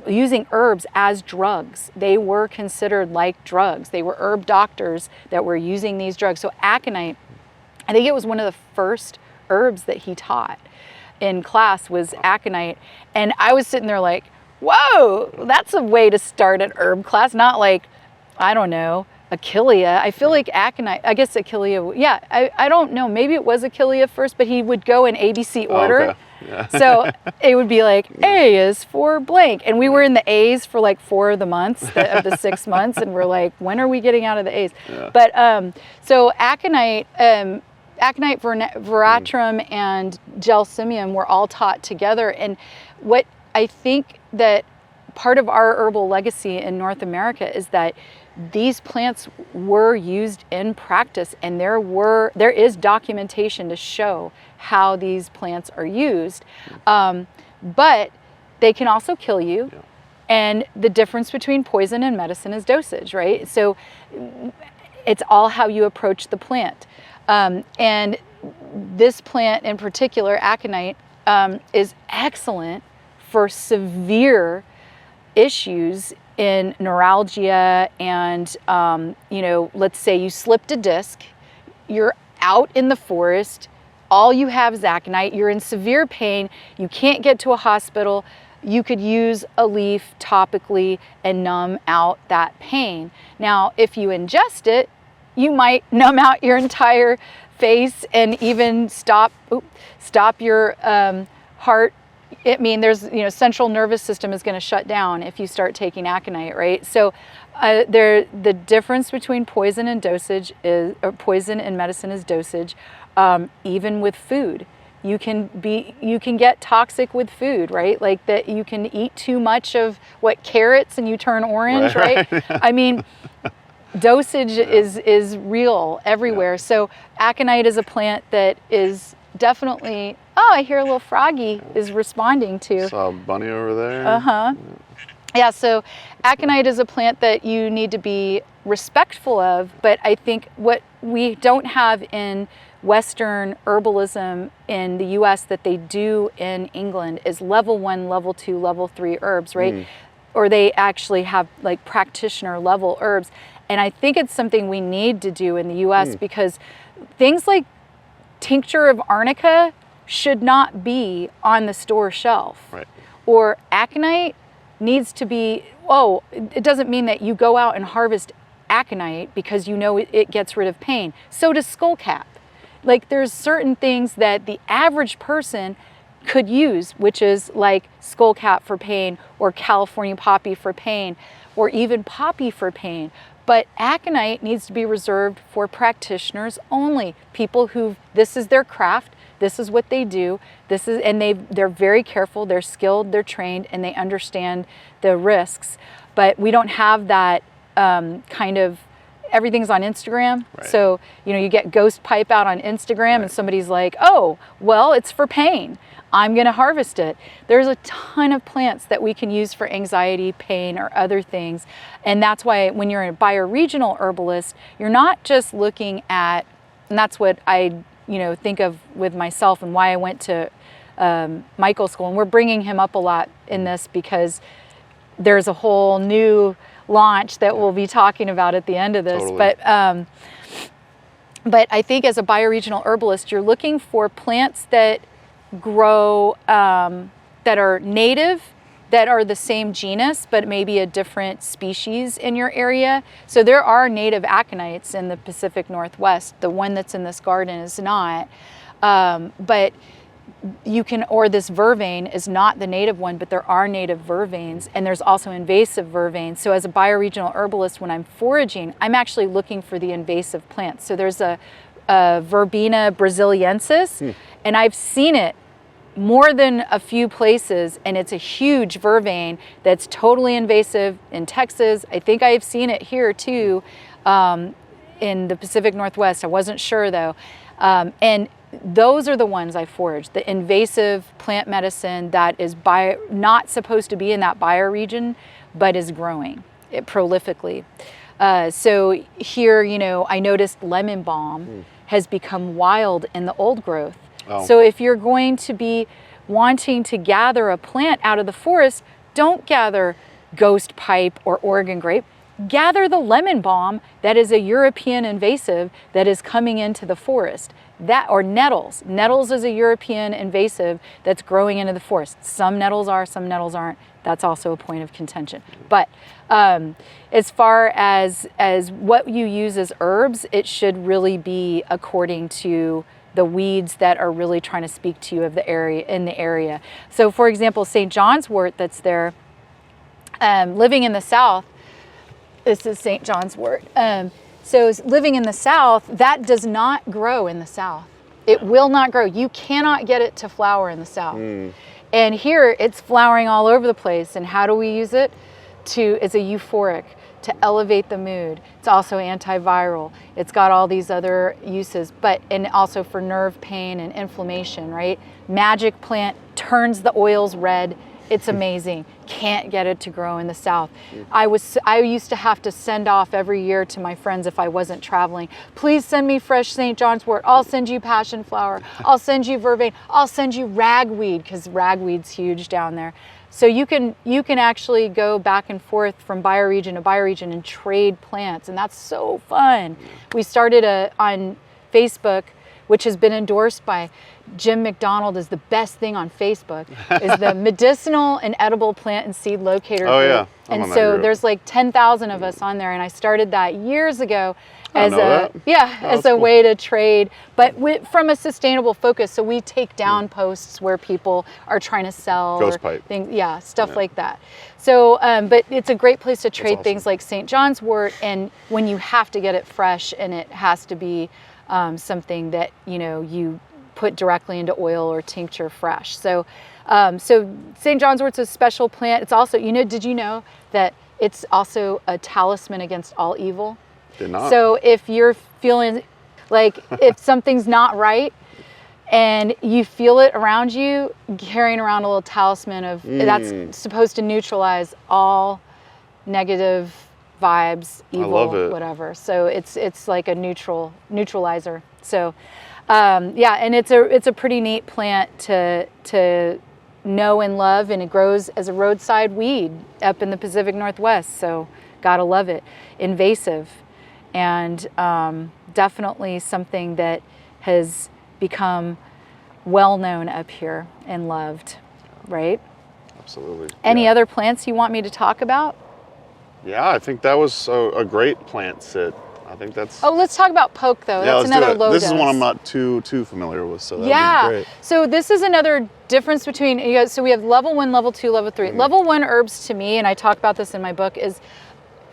using herbs as drugs. They were considered like drugs. They were herb doctors that were using these drugs. So aconite, I think it was one of the first herbs that he taught in class was aconite. And I was sitting there like, whoa, that's a way to start an herb class. Not like, I don't know, Achillea. I feel like aconite, I guess Achillea, yeah, I don't know. Maybe it was Achillea first, but he would go in ABC order. Oh, okay. Yeah. So it would be like, A is for blank. And we were in the A's for like 4 of the months, of the 6 months. And we're like, when are we getting out of the A's? Yeah. But so aconite, aconite veratrum and gelsemium were all taught together. And what I think that part of our herbal legacy in North America is that these plants were used in practice, and there is documentation to show how these plants are used, but they can also kill you. Yeah. And the difference between poison and medicine is dosage, right? So it's all how you approach the plant. And this plant in particular, aconite, is excellent for severe issues in neuralgia and, you know, let's say you slipped a disc, you're out in the forest, all you have is aconite, you're in severe pain, you can't get to a hospital, you could use a leaf topically and numb out that pain. Now, if you ingest it, you might numb out your entire face and even stop your heart. I mean, there's, central nervous system is going to shut down if you start taking aconite, right? So the difference between poison and dosage or poison and medicine is dosage. Even with food, you can get toxic with food, right? Like that you can eat too much of carrots and you turn orange, right? I mean, dosage is real everywhere. Yeah. So aconite is a plant that is definitely, I hear a little froggy is responding to. Saw a bunny over there. Uh-huh. Yeah, so aconite is a plant that you need to be respectful of, but I think what we don't have in Western herbalism in the US that they do in England is level 1, level 2, level 3 herbs, right? Or they actually have like practitioner-level herbs. And I think it's something we need to do in the US because things like tincture of arnica should not be on the store shelf. Right. Or aconite needs to be, it doesn't mean that you go out and harvest aconite because it gets rid of pain. So does skullcap. Like there's certain things that the average person could use, which is like skullcap for pain or California poppy for pain or even poppy for pain. But aconite needs to be reserved for practitioners only. People this is their craft, this is what they do, they're very careful, they're skilled, they're trained, and they understand the risks. But we don't have that kind of, everything's on Instagram. Right. So, you get ghost pipe out on Instagram and somebody's like, it's for pain. I'm going to harvest it. There's a ton of plants that we can use for anxiety, pain, or other things. And that's why when you're a bioregional herbalist, you're not just looking at, and that's what I, think of with myself and why I went to Michael's school. And we're bringing him up a lot in this because there's a whole new launch that we'll be talking about at the end of this. Totally. But I think as a bioregional herbalist, you're looking for plants that grow that are native, that are the same genus but maybe a different species in your area. So there are native aconites in the Pacific Northwest. The one that's in this garden is not, but this vervain is not the native one, but there are native vervains, and there's also invasive vervains. So as a bioregional herbalist, when I'm foraging, I'm actually looking for the invasive plants. So there's a Verbena brasiliensis, and I've seen it more than a few places, and it's a huge vervain that's totally invasive in Texas. I think I've seen it here too, in the Pacific Northwest. I wasn't sure though. And those are the ones I forage, the invasive plant medicine that is not supposed to be in that bioregion, but is growing prolifically. So here, I noticed lemon balm has become wild in the old growth. Oh. So if you're going to be wanting to gather a plant out of the forest, don't gather ghost pipe or Oregon grape. Gather the lemon balm that is a European invasive that is coming into the forest. Or nettles. Nettles is a European invasive that's growing into the forest. Some nettles are, some nettles aren't. That's also a point of contention. But as far as what you use as herbs, it should really be according to the weeds that are really trying to speak to you in the area. So for example, St. John's wort that's there, living in the South, this is St. John's wort. So living in the South, that does not grow in the South. It will not grow. You cannot get it to flower in the South. And here it's flowering all over the place. And how do we use it? It's a euphoric, to elevate the mood. It's also antiviral. It's got all these other uses, and also for nerve pain and inflammation, right? Magic plant turns the oils red. It's amazing. Can't get it to grow in the South. I used to have to send off every year to my friends if I wasn't traveling. Please send me fresh St. John's wort. I'll send you passionflower. I'll send you vervain. I'll send you ragweed, because ragweed's huge down there. So you can actually go back and forth from bioregion to bioregion and trade plants, and that's so fun. We started on Facebook, which has been endorsed by Jim McDonald as the best thing on Facebook, is the Medicinal and Edible Plant and Seed Locator group. Yeah. And so there's like 10,000 of us on there, and I started that years ago, as a cool. way to trade, but from a sustainable focus. So we take down posts where people are trying to sell Ghost pipe. things, stuff like that. So, but it's a great place to trade things like St. John's wort, and when you have to get it fresh, and it has to be something that you put directly into oil or tincture fresh. So, so St. John's wort's a special plant. It's also, did you know that it's also a talisman against all evil? Did not. So if you're feeling like if something's not right and you feel it around you, carrying around a little talisman of that's supposed to neutralize all negative vibes, evil, I love it. whatever. So it's like a neutralizer. So and it's a pretty neat plant to know and love, and it grows as a roadside weed up in the Pacific Northwest. So gotta love it. Invasive. And definitely something that has become well known up here and loved, right? Absolutely. Any other plants you want me to talk about? Yeah, I think that was a great plant sit. I think that's... Oh, let's talk about poke, though. Yeah, that's another low This dose. is one I'm not too familiar with, so that would be great. So this is another difference between, so we have level 1, level 2, level 3. Level 1 herbs, to me, and I talk about this in my book, is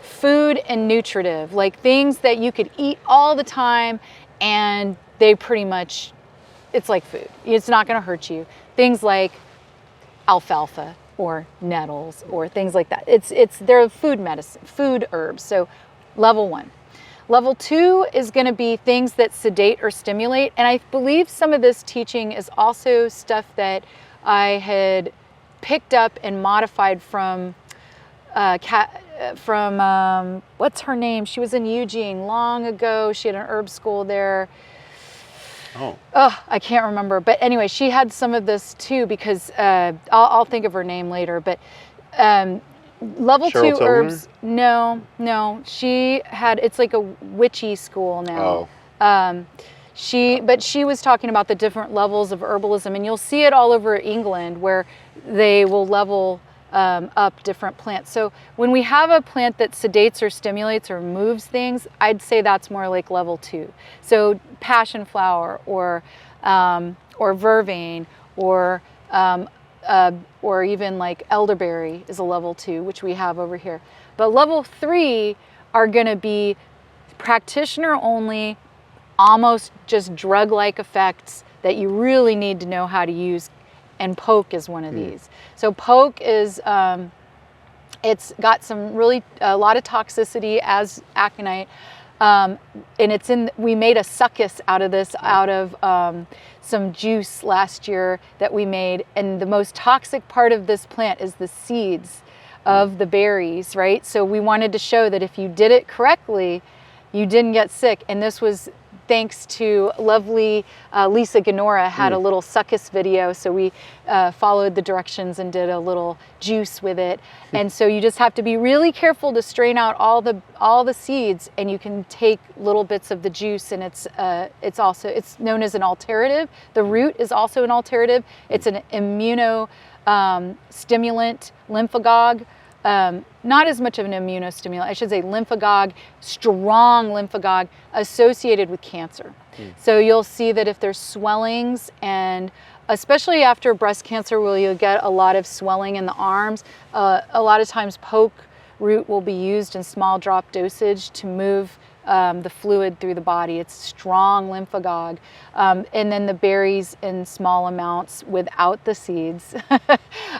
food and nutritive, like things that you could eat all the time, and they pretty much, it's like food. It's not going to hurt you. Things like alfalfa or nettles or things like that. They're food medicine, food herbs. So level 1. Level 2 is going to be things that sedate or stimulate, and I believe some of this teaching is also stuff that I had picked up and modified from what's her name? She was in Eugene long ago. She had an herb school there. Oh, I can't remember. But anyway, she had some of this too, because I'll think of her name later. But level Cheryl 2 herbs. No. She had, it's like a witchy school now. But she was talking about the different levels of herbalism, and you'll see it all over England where they will level up different plants. So when we have a plant that sedates or stimulates or moves things, I'd say that's more like level 2. So passionflower or vervain or even like elderberry is a level 2, which we have over here. But level 3 are going to be practitioner only, almost just drug-like effects that you really need to know how to use. And poke is one of these. So poke is, it's got a lot of toxicity as aconite. And we made a succus out of this, out of some juice last year that we made. And the most toxic part of this plant is the seeds of the berries, right? So we wanted to show that if you did it correctly, you didn't get sick. And this was thanks to lovely Lisa Ganora had a little succus video, so we followed the directions and did a little juice with it. And so you just have to be really careful to strain out all the seeds, and you can take little bits of the juice. And it's known as an alterative. The root is also an alterative. It's an immuno stimulant, lymphagogue. Not as much of an immunostimulant, I should say lymphagogue, strong lymphagogue associated with cancer. So you'll see that if there's swellings, and especially after breast cancer where you'll get a lot of swelling in the arms, a lot of times poke root will be used in small drop dosage to move the fluid through the body. It's strong lymphagogue. And then the berries in small amounts without the seeds,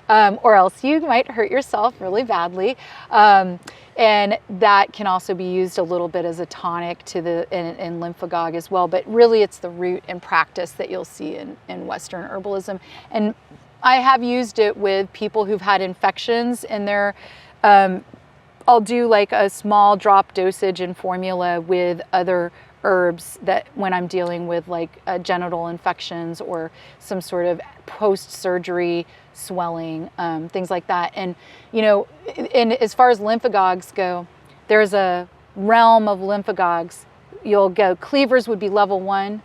or else you might hurt yourself really badly. And that can also be used a little bit as a tonic to in lymphagogue as well. But really it's the root and practice that you'll see in Western herbalism. And I have used it with people who've had infections in their I'll do like a small drop dosage and formula with other herbs that when I'm dealing with like genital infections or some sort of post-surgery swelling, things like that. And, and as far as lymphagogues go, there's a realm of lymphagogues. You'll go, cleavers would be level 1,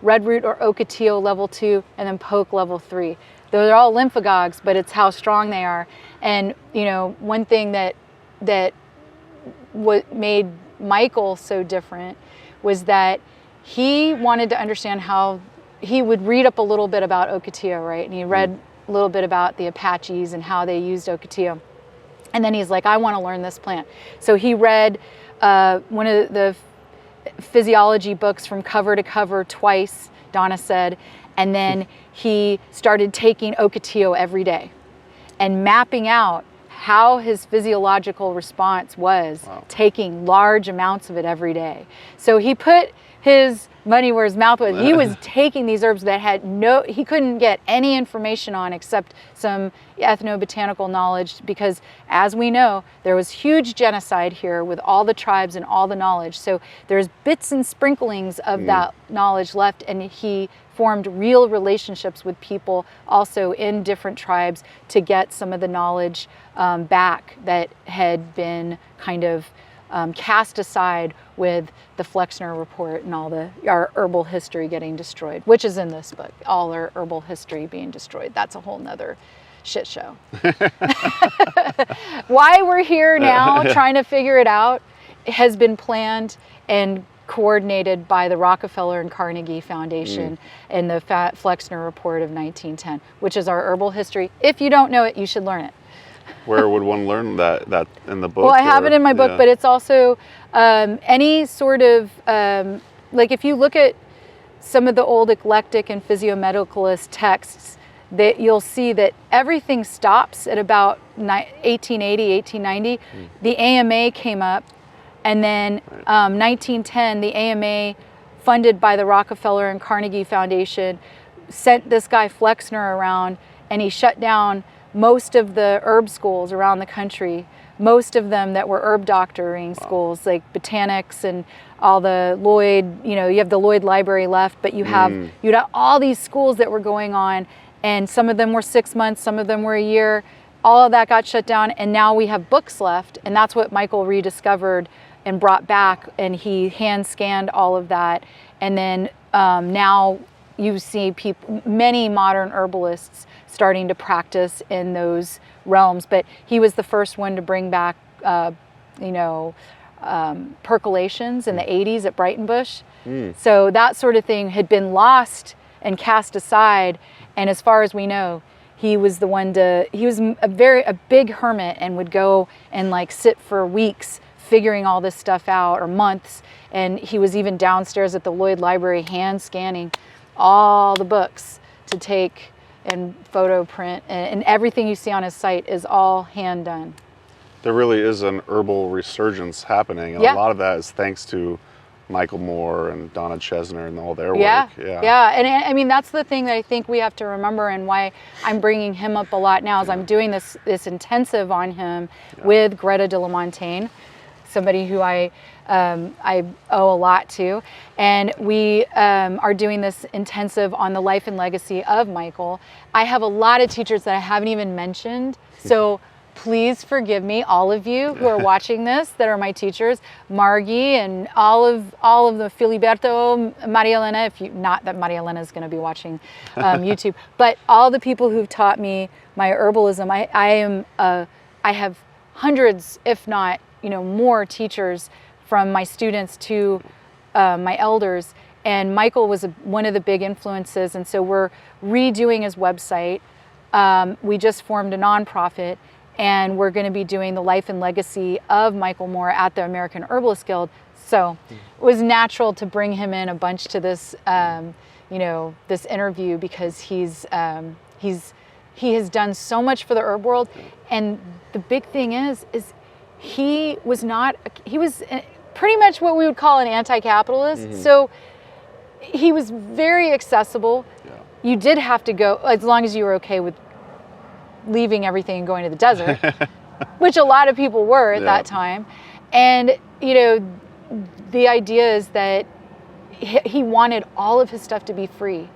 red root or ocotillo level 2, and then poke level 3. They're all lymphagogues, but it's how strong they are. And, one thing that made Michael so different was that he wanted to understand how he would read up a little bit about Ocotillo, right? And he read a little bit about the Apaches and how they used Ocotillo. And then he's like, I want to learn this plant. So he read one of the physiology books from cover to cover twice, Donna said, and then he started taking Ocotillo every day and mapping out how his physiological response was, taking large amounts of it every day. So he put his money where his mouth was. He was taking these herbs that had he couldn't get any information on except some ethnobotanical knowledge, because as we know, there was huge genocide here with all the tribes and all the knowledge. So there's bits and sprinklings of that knowledge left, and he formed real relationships with people also in different tribes to get some of the knowledge back that had been kind of cast aside with the Flexner report and all our herbal history getting destroyed, which is in this book, all our herbal history being destroyed. That's a whole nother shit show. Why we're here now trying to figure it out has been planned and coordinated by the Rockefeller and Carnegie Foundation in the Flexner report of 1910, which is our herbal history. If you don't know it, you should learn it. Where would one learn that in the book? Well, I have it in my book, but it's also any sort of, like if you look at some of the old eclectic and physiomedicalist texts, that you'll see that everything stops at about 1880, 1890. The AMA came up, and then 1910, the AMA, funded by the Rockefeller and Carnegie Foundation, sent this guy Flexner around, and he shut down most of the herb schools around the country, most of them that were herb doctoring schools, like botanics and all the Lloyd, you have the Lloyd Library left, but you'd have all these schools that were going on, and some of them were 6 months, some of them were a year. All of that got shut down, and now we have books left, and that's what Michael rediscovered and brought back, and he hand scanned all of that. And then now you see many modern herbalists starting to practice in those realms, but he was the first one to bring back percolations in the 80s at Breitenbush. So that sort of thing had been lost and cast aside, and as far as we know, he was the one he was a big hermit and would go and like sit for weeks figuring all this stuff out, or months, and he was even downstairs at the Lloyd Library hand scanning all the books to take and photo print, and everything you see on his site is all hand done. There really is an herbal resurgence happening, and a lot of that is thanks to Michael Moore and Donna Chesner and all their work. Yeah, and I mean that's the thing that I think we have to remember, and why I'm bringing him up a lot now is I'm doing this intensive on him with Greta de la Montagne, somebody who I owe a lot to, and we are doing this intensive on the life and legacy of Michael. I have a lot of teachers that I haven't even mentioned, so please forgive me, all of you who are watching this that are my teachers, Margie and all of the Filiberto, Maria Elena, not that Maria Elena is going to be watching YouTube, but all the people who've taught me my herbalism. I have hundreds, if not more teachers, from my students to my elders, and Michael was one of the big influences, and so we're redoing his website. We just formed a nonprofit, and we're going to be doing the life and legacy of Michael Moore at the American Herbalist Guild. So it was natural to bring him in a bunch to this, this interview, because he has done so much for the herb world, and the big thing is he was pretty much what we would call an anti-capitalist. So he was very accessible. You did have to go, as long as you were okay with leaving everything and going to the desert, which a lot of people were at that time. And, the idea is that he wanted all of his stuff to be free.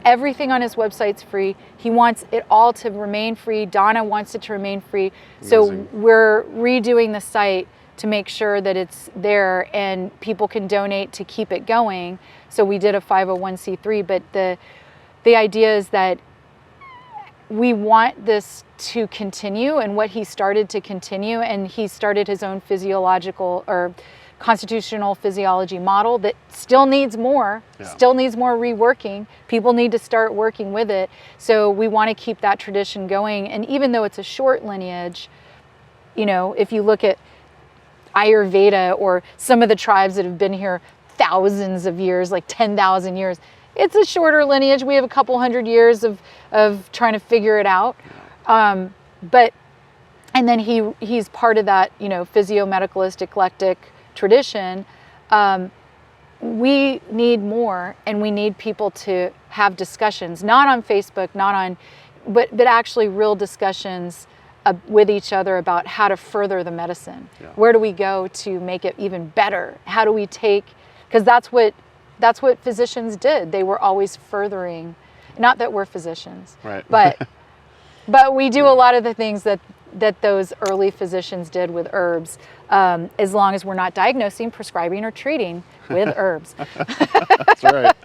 Everything on his website's free. He wants it all to remain free. Donna wants it to remain free. So we're redoing the site to make sure that it's there and people can donate to keep it going. So we did a 501c3, but the idea is that we want this to continue, and what he started to continue, and he started his own physiological or constitutional physiology model that still needs more, reworking. People need to start working with it. So we want to keep that tradition going. And even though it's a short lineage, you know, if you look at Ayurveda or some of the tribes that have been here thousands of years, like 10,000 years, it's a shorter lineage. We have a couple hundred years of trying to figure it out. But, and then he's part of that, you know, physio-medicalist eclectic tradition. We need more, and we need people to have discussions, not on Facebook, but actually real discussions with each other about how to further the medicine. Yeah. Where do we go to make it even better? How do we take, because that's what physicians did. They were always furthering, not that we're physicians, right. but we do a lot of the things that those early physicians did with herbs, as long as we're not diagnosing, prescribing, or treating with herbs. That's right.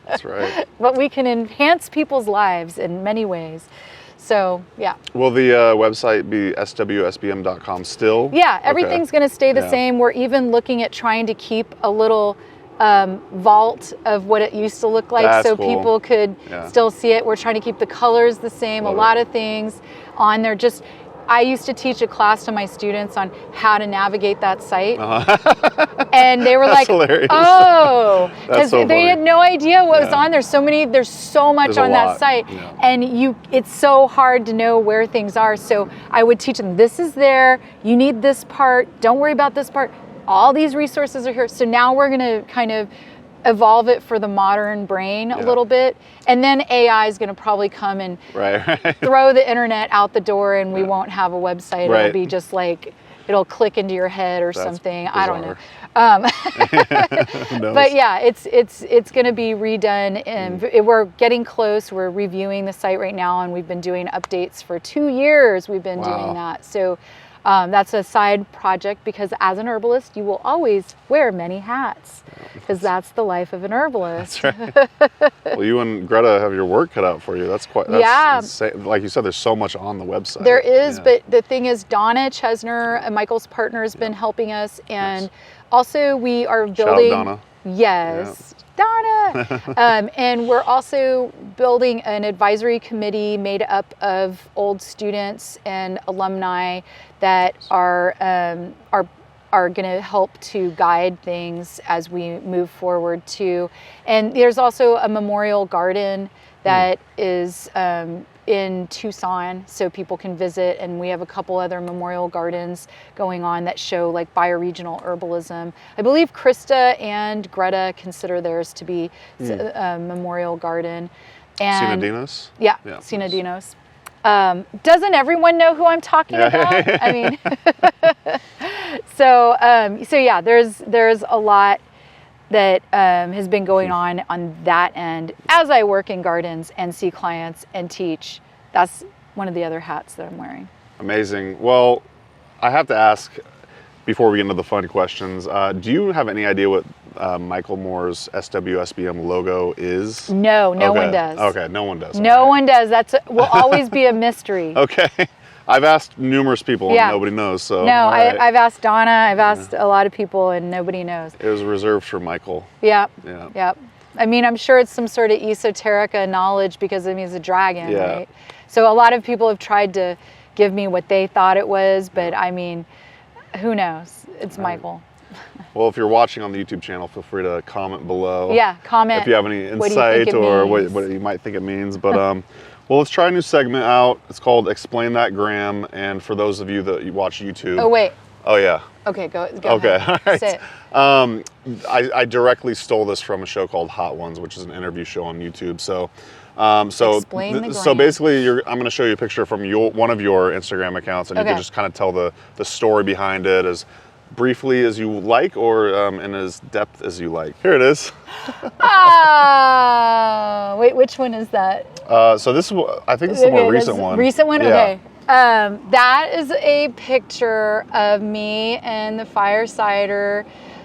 That's right. But we can enhance people's lives in many ways. So, yeah. Will the website be swsbm.com still? Yeah, everything's going to stay the same. We're even looking at trying to keep a little vault of what it used to look like. That's so cool. People could still see it. We're trying to keep the colors the same. Love a lot of things on there. I used to teach a class to my students on how to navigate that site. And they were like, hilarious. oh, because so they had no idea what was on there. There's so much on that site. Yeah. And it's so hard to know where things are. So I would teach them, this is there, you need this part, don't worry about this part. All these resources are here. So now we're going to kind of evolve it for the modern brain a little bit. And then AI is going to probably come and throw the internet out the door, and we won't have a website. It'll be just like, it'll click into your head or something. Bizarre. I don't know. But yeah, it's going to be redone, and we're getting close. We're reviewing the site right now, and we've been doing updates for 2 years. We've been doing that. So that's a side project, because as an herbalist, you will always wear many hats, because that's the life of an herbalist. That's right. Well, you and Greta have your work cut out for you. That's insane. Like you said, there's so much on the website. There is, but the thing is, Donna Chesner, Michael's partner, has been helping us, and also we are building. Shout out Donna. Yes. Donna! And we're also building an advisory committee made up of old students and alumni that are going to help to guide things as we move forward too. And there's also a memorial garden that is in Tucson, so people can visit, and we have a couple other memorial gardens going on that show like bioregional herbalism. I believe Krista and Greta consider theirs to be a memorial garden. And Sinadinos? Yeah, Sinadinos. Doesn't everyone know who I'm talking about? I mean, so yeah, there's a lot that has been going on that end as I work in gardens and see clients and teach. That's one of the other hats that I'm wearing. Amazing. Well, I have to ask, before we get into the fun questions, do you have any idea what Michael Moore's SWSBM logo is? No one does. Okay, no one does. No one does. Will always be a mystery. Okay. I've asked numerous people and nobody knows. So no, I've asked Donna, I've asked a lot of people, and nobody knows. It was reserved for Michael. Yeah. I mean, I'm sure it's some sort of esoterica knowledge, because I mean, he's a dragon, right? So a lot of people have tried to give me what they thought it was, but I mean, who knows? It's Michael. Well, if you're watching on the YouTube channel, feel free to comment below. Yeah, comment. If you have any insight or what you might think it means. But well, let's try a new segment out. It's called Explain That Gram. And for those of you that you watch YouTube. Oh, wait. Oh, yeah. Okay, go okay, ahead. All right. Say it. I directly stole this from a show called Hot Ones, which is an interview show on YouTube. So basically, I'm going to show you a picture from one of your Instagram accounts, and you can just kind of tell the story behind it as briefly as you like, or in as depth as you like. Here it is. Wait, which one is that? So this is, I think this is the more recent one. Recent one? Yeah. Okay. That is a picture of me and the Firesider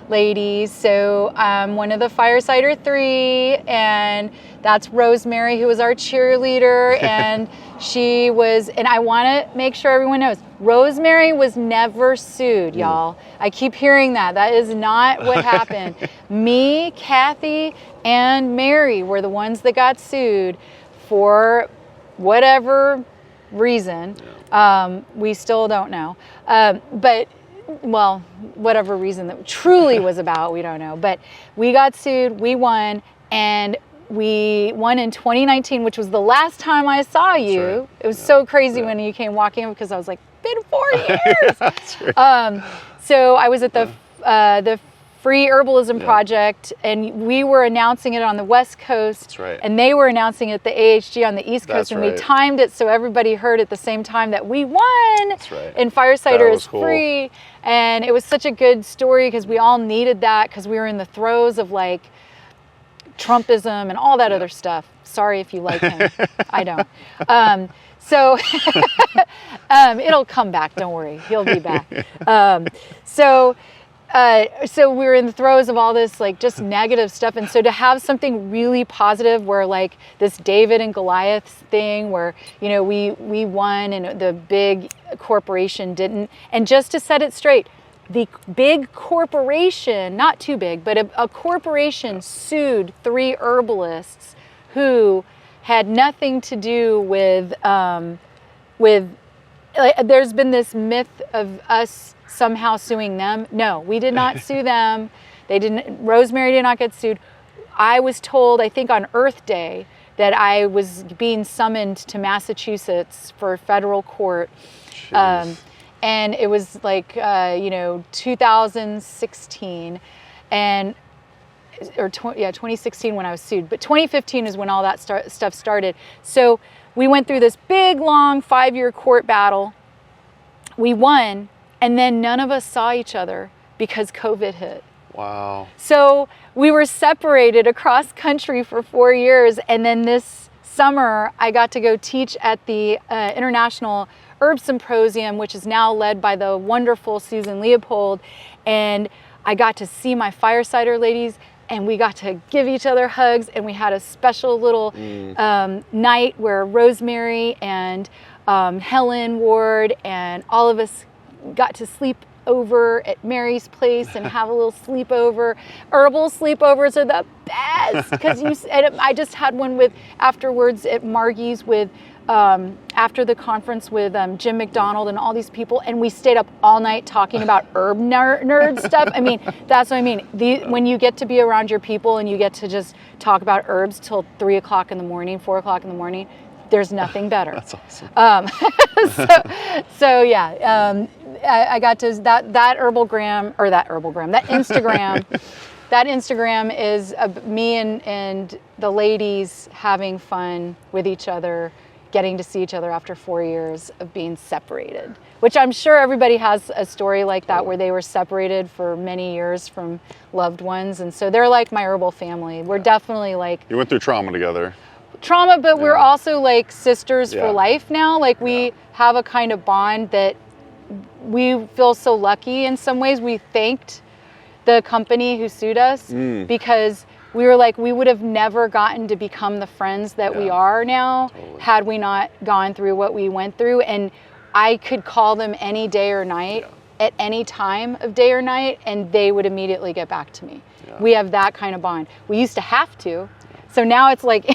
ladies. So I'm one of the Firesider 3, and that's Rosemary, who was our cheerleader. And she was, and I want to make sure everyone knows, Rosemary was never sued, y'all. I keep hearing that. That is not what happened. Me, Kathy, and Mary were the ones that got sued for whatever reason. We still don't know. But, well, whatever reason that truly was about, we don't know. But we got sued, we won, and we won in 2019, which was the last time I saw you. Right. It was so crazy when you came walking in, because I was like, been 4 years. That's right. So I was at the Free Herbalism Project, and we were announcing it on the West Coast. That's right. And they were announcing it at the AHG on the East Coast. And we timed it so everybody heard at the same time that we won. That's right. And Firesider is cool. free. And it was such a good story, because we all needed that, because we were in the throes of like Trumpism and all that other stuff. Sorry if you like him. I don't. So it'll come back. Don't worry. He'll be back. So we were in the throes of all this like just negative stuff. And so to have something really positive, where like this David and Goliath thing, where, you know, we won and the big corporation didn't. And just to set it straight, the big corporation, not too big, but a corporation sued 3 herbalists who had nothing to do with there's been this myth of us somehow suing them. No, we did not sue them. They didn't. Rosemary did not get sued. I was told, I think on Earth Day, that I was being summoned to Massachusetts for federal court. And it was like, 2016, and 2016 when I was sued. But 2015 is when all that stuff started. So we went through this big, long 5-year court battle. We won, and then none of us saw each other because COVID hit. Wow. So we were separated across country for 4 years, and then this summer I got to go teach at the International Herb Symposium, which is now led by the wonderful Susan Leopold, and I got to see my Firesider ladies, and we got to give each other hugs, and we had a special little night where Rosemary and Helen Ward and all of us got to sleep over at Mary's place and have a little sleepover. Herbal sleepovers are the best, because I just had one with afterwards at Margie's with after the conference with Jim McDonald and all these people, and we stayed up all night talking about herb nerd stuff. I mean, that's what I mean. When you get to be around your people and you get to just talk about herbs till 3 o'clock in the morning, 4 o'clock in the morning, there's nothing better. That's awesome. I got to that Instagram. That Instagram is me and the ladies having fun with each other, getting to see each other after 4 years of being separated, which I'm sure everybody has a story like that, where they were separated for many years from loved ones. And so they're like my herbal family. We're definitely like... You went through trauma together. But we're also like sisters for life now. Like we have a kind of bond that we feel so lucky in some ways. We thanked the company who sued us because we were like, we would have never gotten to become the friends that we are now had we not gone through what we went through. And I could call them any day or night at any time of day or night, and they would immediately get back to me. We have that kind of bond. We used to have to. So now it's like,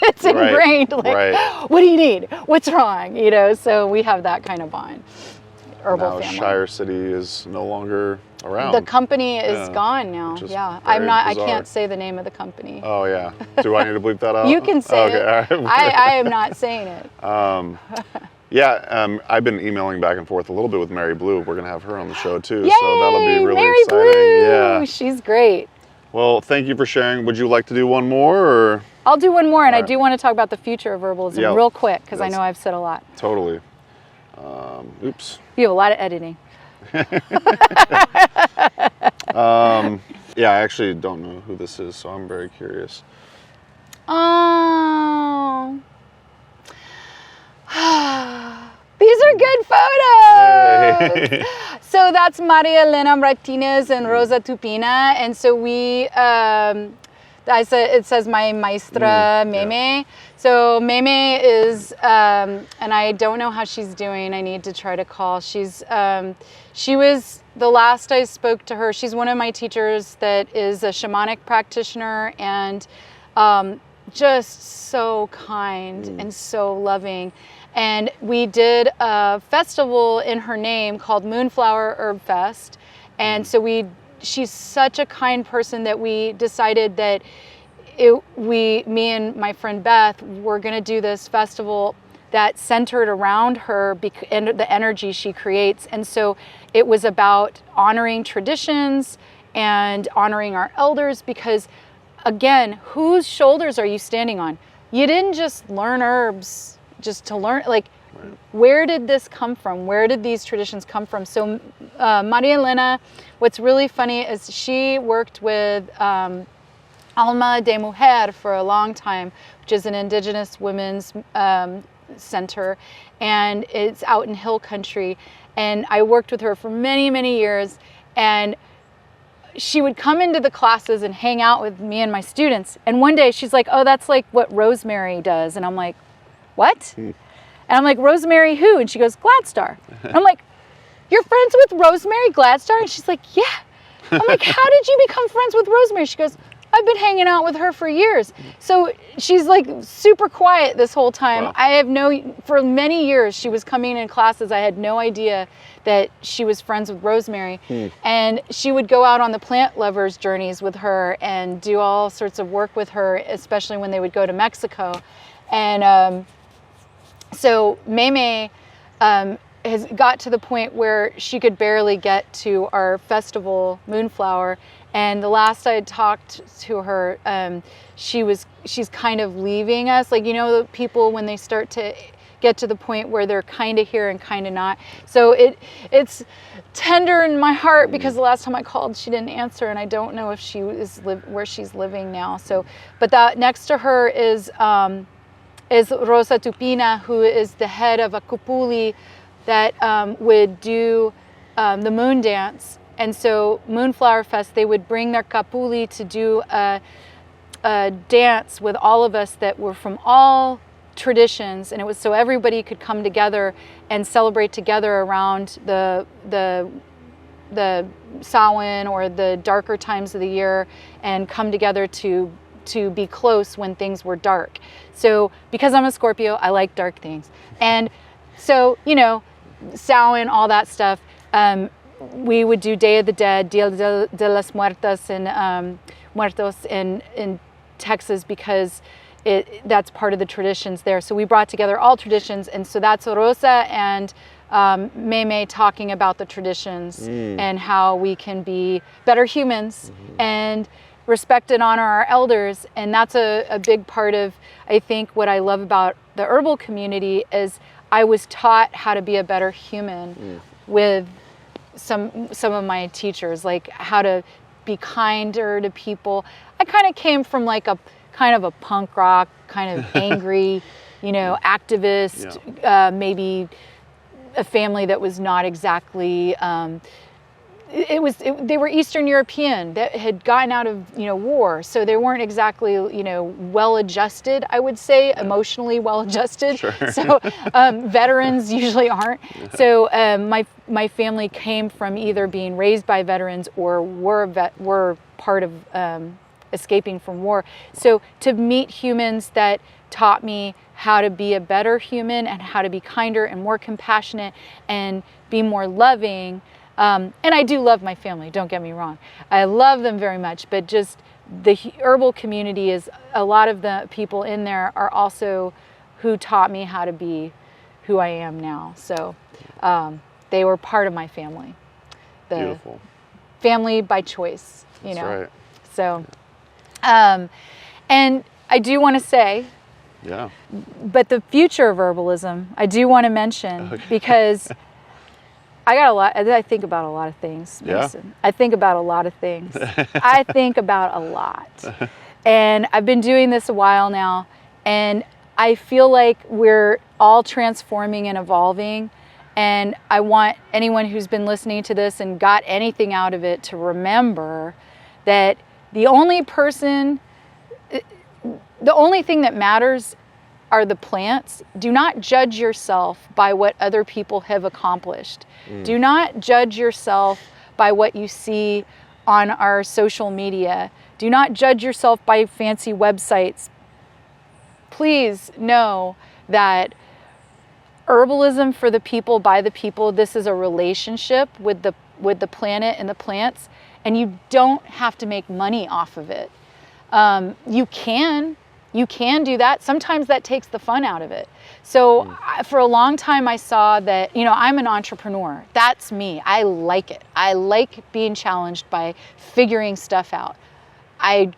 it's ingrained. Like, what do you need? What's wrong? You know, so we have that kind of bond. Herbal family. Shire City is no longer around. The company is gone now. I can't say the name of the company. Oh yeah. Do I need to bleep that out? You can say it. All right. I am not saying it. I've been emailing back and forth a little bit with Mary Blue. We're gonna have her on the show too. Yay, so that'll be really Mary exciting. Blue. Yeah. She's great. Well, thank you for sharing. Would you like to do one more, or? I'll do one more, and I do want to talk about the future of herbalism real quick, because I know I've said a lot. Totally. Oops. You have a lot of editing. Yeah, I actually don't know who this is, so I'm very curious. Oh. These are good photos. So that's Maria Elena Martinez and Rosa Tupina. And so we, it says my maestra, Meme. Yeah. So Meme is, and I don't know how she's doing. I need to try to call. She was, the last I spoke to her, she's one of my teachers that is a shamanic practitioner and just so kind and so loving. And we did a festival in her name called Moonflower Herb Fest. And so she's such a kind person that we decided that me and my friend Beth were going to do this festival that centered around her and the energy she creates. And so it was about honoring traditions and honoring our elders, because again, whose shoulders are you standing on? You didn't just learn herbs just to learn, like, where did this come from? Where did these traditions come from? So Maria Elena, what's really funny is she worked with Alma de Mujer for a long time, which is an indigenous women's center, and it's out in hill country. And I worked with her for many, many years, and she would come into the classes and hang out with me and my students. And one day she's like, oh, that's like what Rosemary does. And I'm like, what? And I'm like, Rosemary who? And she goes, Gladstar. And I'm like, you're friends with Rosemary Gladstar? And she's like, yeah. I'm like, how did you become friends with Rosemary? She goes, I've been hanging out with her for years. So she's like super quiet this whole time. Wow. For many years she was coming in classes. I had no idea that she was friends with Rosemary. And she would go out on the plant lovers journeys with her and do all sorts of work with her, especially when they would go to Mexico. And so Meme has got to the point where she could barely get to our festival, Moonflower. And the last I had talked to her, she's kind of leaving us. Like, the people when they start to get to the point where they're kind of here and kind of not. So it's tender in my heart, because the last time I called, she didn't answer, and I don't know if she is where she's living now. So, but that next to her is Rosa Tupina, who is the head of a kupuli that would do the moon dance. And so Moonflower Fest, they would bring their kapuli to do a dance with all of us that were from all traditions, and it was so everybody could come together and celebrate together around the Samhain or the darker times of the year, and come together to be close when things were dark. So because I'm a Scorpio, I like dark things. And so, Samhain, all that stuff, we would do Day of the Dead, Dia de las Muertas, and Muertos in Texas, because that's part of the traditions there. So we brought together all traditions, and so that's Rosa and Meme talking about the traditions and how we can be better humans and respect and honor our elders. And that's a big part of, I think, what I love about the herbal community is I was taught how to be a better human with some of my teachers, like how to be kinder to people. I kind of came from like a kind of a punk rock, kind of angry, activist, maybe a family that was not exactly, they were Eastern European that had gotten out of, war. So they weren't exactly, well-adjusted, I would say, emotionally well-adjusted. Sure. So veterans usually aren't. So my family came from either being raised by veterans or were part of escaping from war. So to meet humans that taught me how to be a better human and how to be kinder and more compassionate and be more loving. And I do love my family, don't get me wrong. I love them very much, but just the herbal community is, a lot of the people in there are also who taught me how to be who I am now. So they were part of my family. Beautiful. Family by choice, That's right. So, and I do want to say, but the future of herbalism, I do want to mention, because I think about a lot of things, Mason. I think about a lot of things. I think about a lot. And I've been doing this a while now, and I feel like we're all transforming and evolving. And I want anyone who's been listening to this and got anything out of it to remember that the only thing that matters are the plants. Do not judge yourself by what other people have accomplished. Do not judge yourself by what you see on our social media. Do not judge yourself by fancy websites. Please know that herbalism for the people, by the people, this is a relationship with the planet and the plants, and you don't have to make money off of it. You can do that. Sometimes that takes the fun out of it. So for a long time I saw that, I'm an entrepreneur. That's me. I like it. I like being challenged by figuring stuff out. I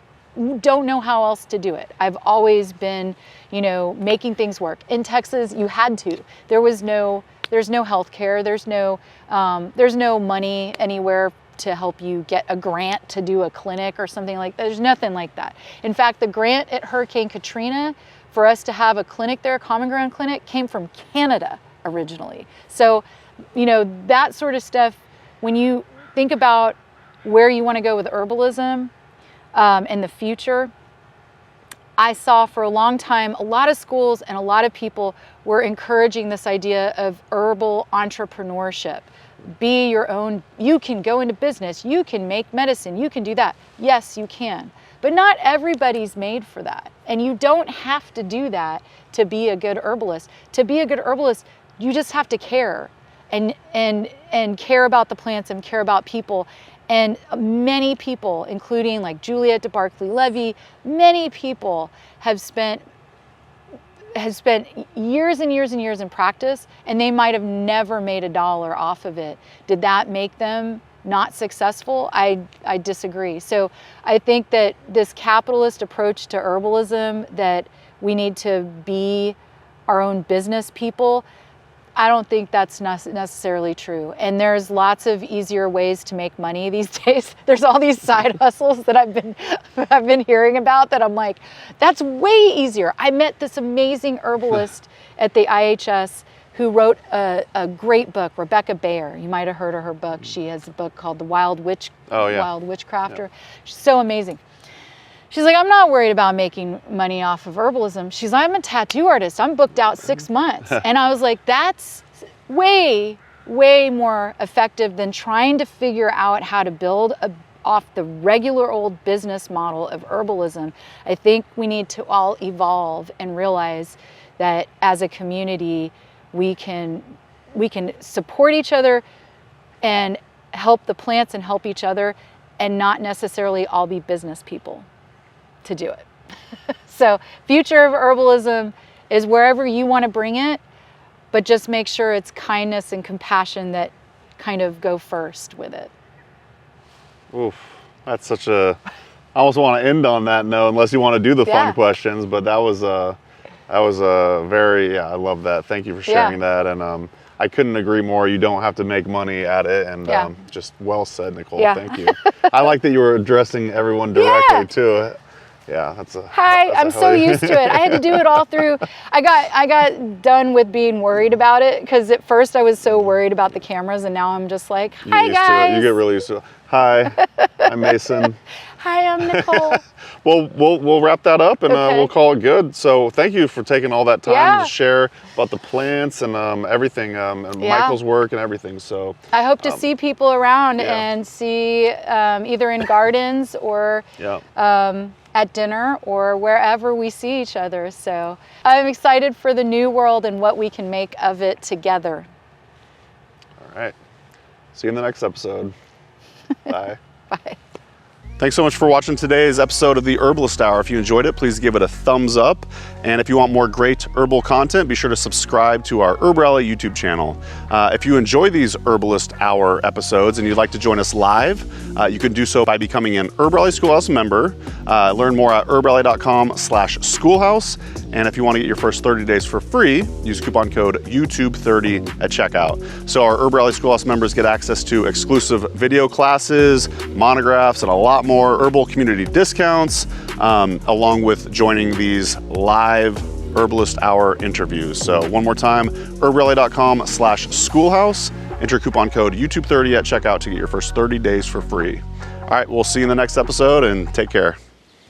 don't know how else to do it. I've always been, making things work. In Texas, you had to. There's no healthcare. There's no money anywhere to help you get a grant to do a clinic or something like that. There's nothing like that. In fact, the grant at Hurricane Katrina for us to have a clinic there, a common ground clinic, came from Canada originally. So, that sort of stuff, when you think about where you want to go with herbalism in the future, I saw for a long time, a lot of schools and a lot of people were encouraging this idea of herbal entrepreneurship. Be your own, you can go into business, you can make medicine, you can do that. Yes, you can. But not everybody's made for that. And you don't have to do that to be a good herbalist. To be a good herbalist, you just have to care and care about the plants and care about people. And many people, including like Juliet de Barclay-Levy, many people have spent years and years and years in practice, and they might have never made $1 off of it. Did that make them not successful? I disagree. So I think that this capitalist approach to herbalism, that we need to be our own business people, I don't think that's necessarily true. And there's lots of easier ways to make money these days. There's all these side hustles that I've been hearing about that I'm like, that's way easier. I met this amazing herbalist at the IHS who wrote a great book, Rebecca Bayer. You might have heard of her book. She has a book called The Wild Witchcrafter. Yeah. She's so amazing. She's like, I'm not worried about making money off of herbalism. She's like, I'm a tattoo artist. I'm booked out 6 months. And I was like, that's way, way more effective than trying to figure out how to build off the regular old business model of herbalism. I think we need to all evolve and realize that as a community, we can support each other and help the plants and help each other, and not necessarily all be business people to do it. So future of herbalism is wherever you want to bring it, but just make sure it's kindness and compassion that kind of go first with it. Oof, that's such a, I almost want to end on that note, unless you want to do the fun questions, but that was a very, I love that. Thank you for sharing that. And I couldn't agree more. You don't have to make money at it. And just well said, Nicole. Thank you. I like that you were addressing everyone directly too. Yeah, I'm so used to it. I had to do it all through. I got done with being worried about it, because at first I was so worried about the cameras, and now I'm just like, hi guys. You get really used to it. Hi, I'm Mason. Hi, I'm Nicole. Well, we'll wrap that up, and we'll call it good. So thank you for taking all that time to share about the plants and everything, and Michael's work and everything. So I hope to see people around and see either in gardens or at dinner or wherever we see each other. So I'm excited for the new world and what we can make of it together. All right. See you in the next episode. Bye. Bye. Thanks so much for watching today's episode of the Herbalist Hour. If you enjoyed it, please give it a thumbs up. And if you want more great herbal content, be sure to subscribe to our HerbRally YouTube channel. If you enjoy these Herbalist Hour episodes and you'd like to join us live, you can do so by becoming an HerbRally Schoolhouse member. Learn more at herbally.com/schoolhouse. And if you want to get your first 30 days for free, use coupon code YouTube30 at checkout. So our HerbRally Schoolhouse members get access to exclusive video classes, monographs, and a lot more herbal community discounts, along with joining these live Herbalist Hour interviews. So one more time, HerbRally.com/schoolhouse. Enter coupon code YouTube30 at checkout to get your first 30 days for free. All right, we'll see you in the next episode, and take care.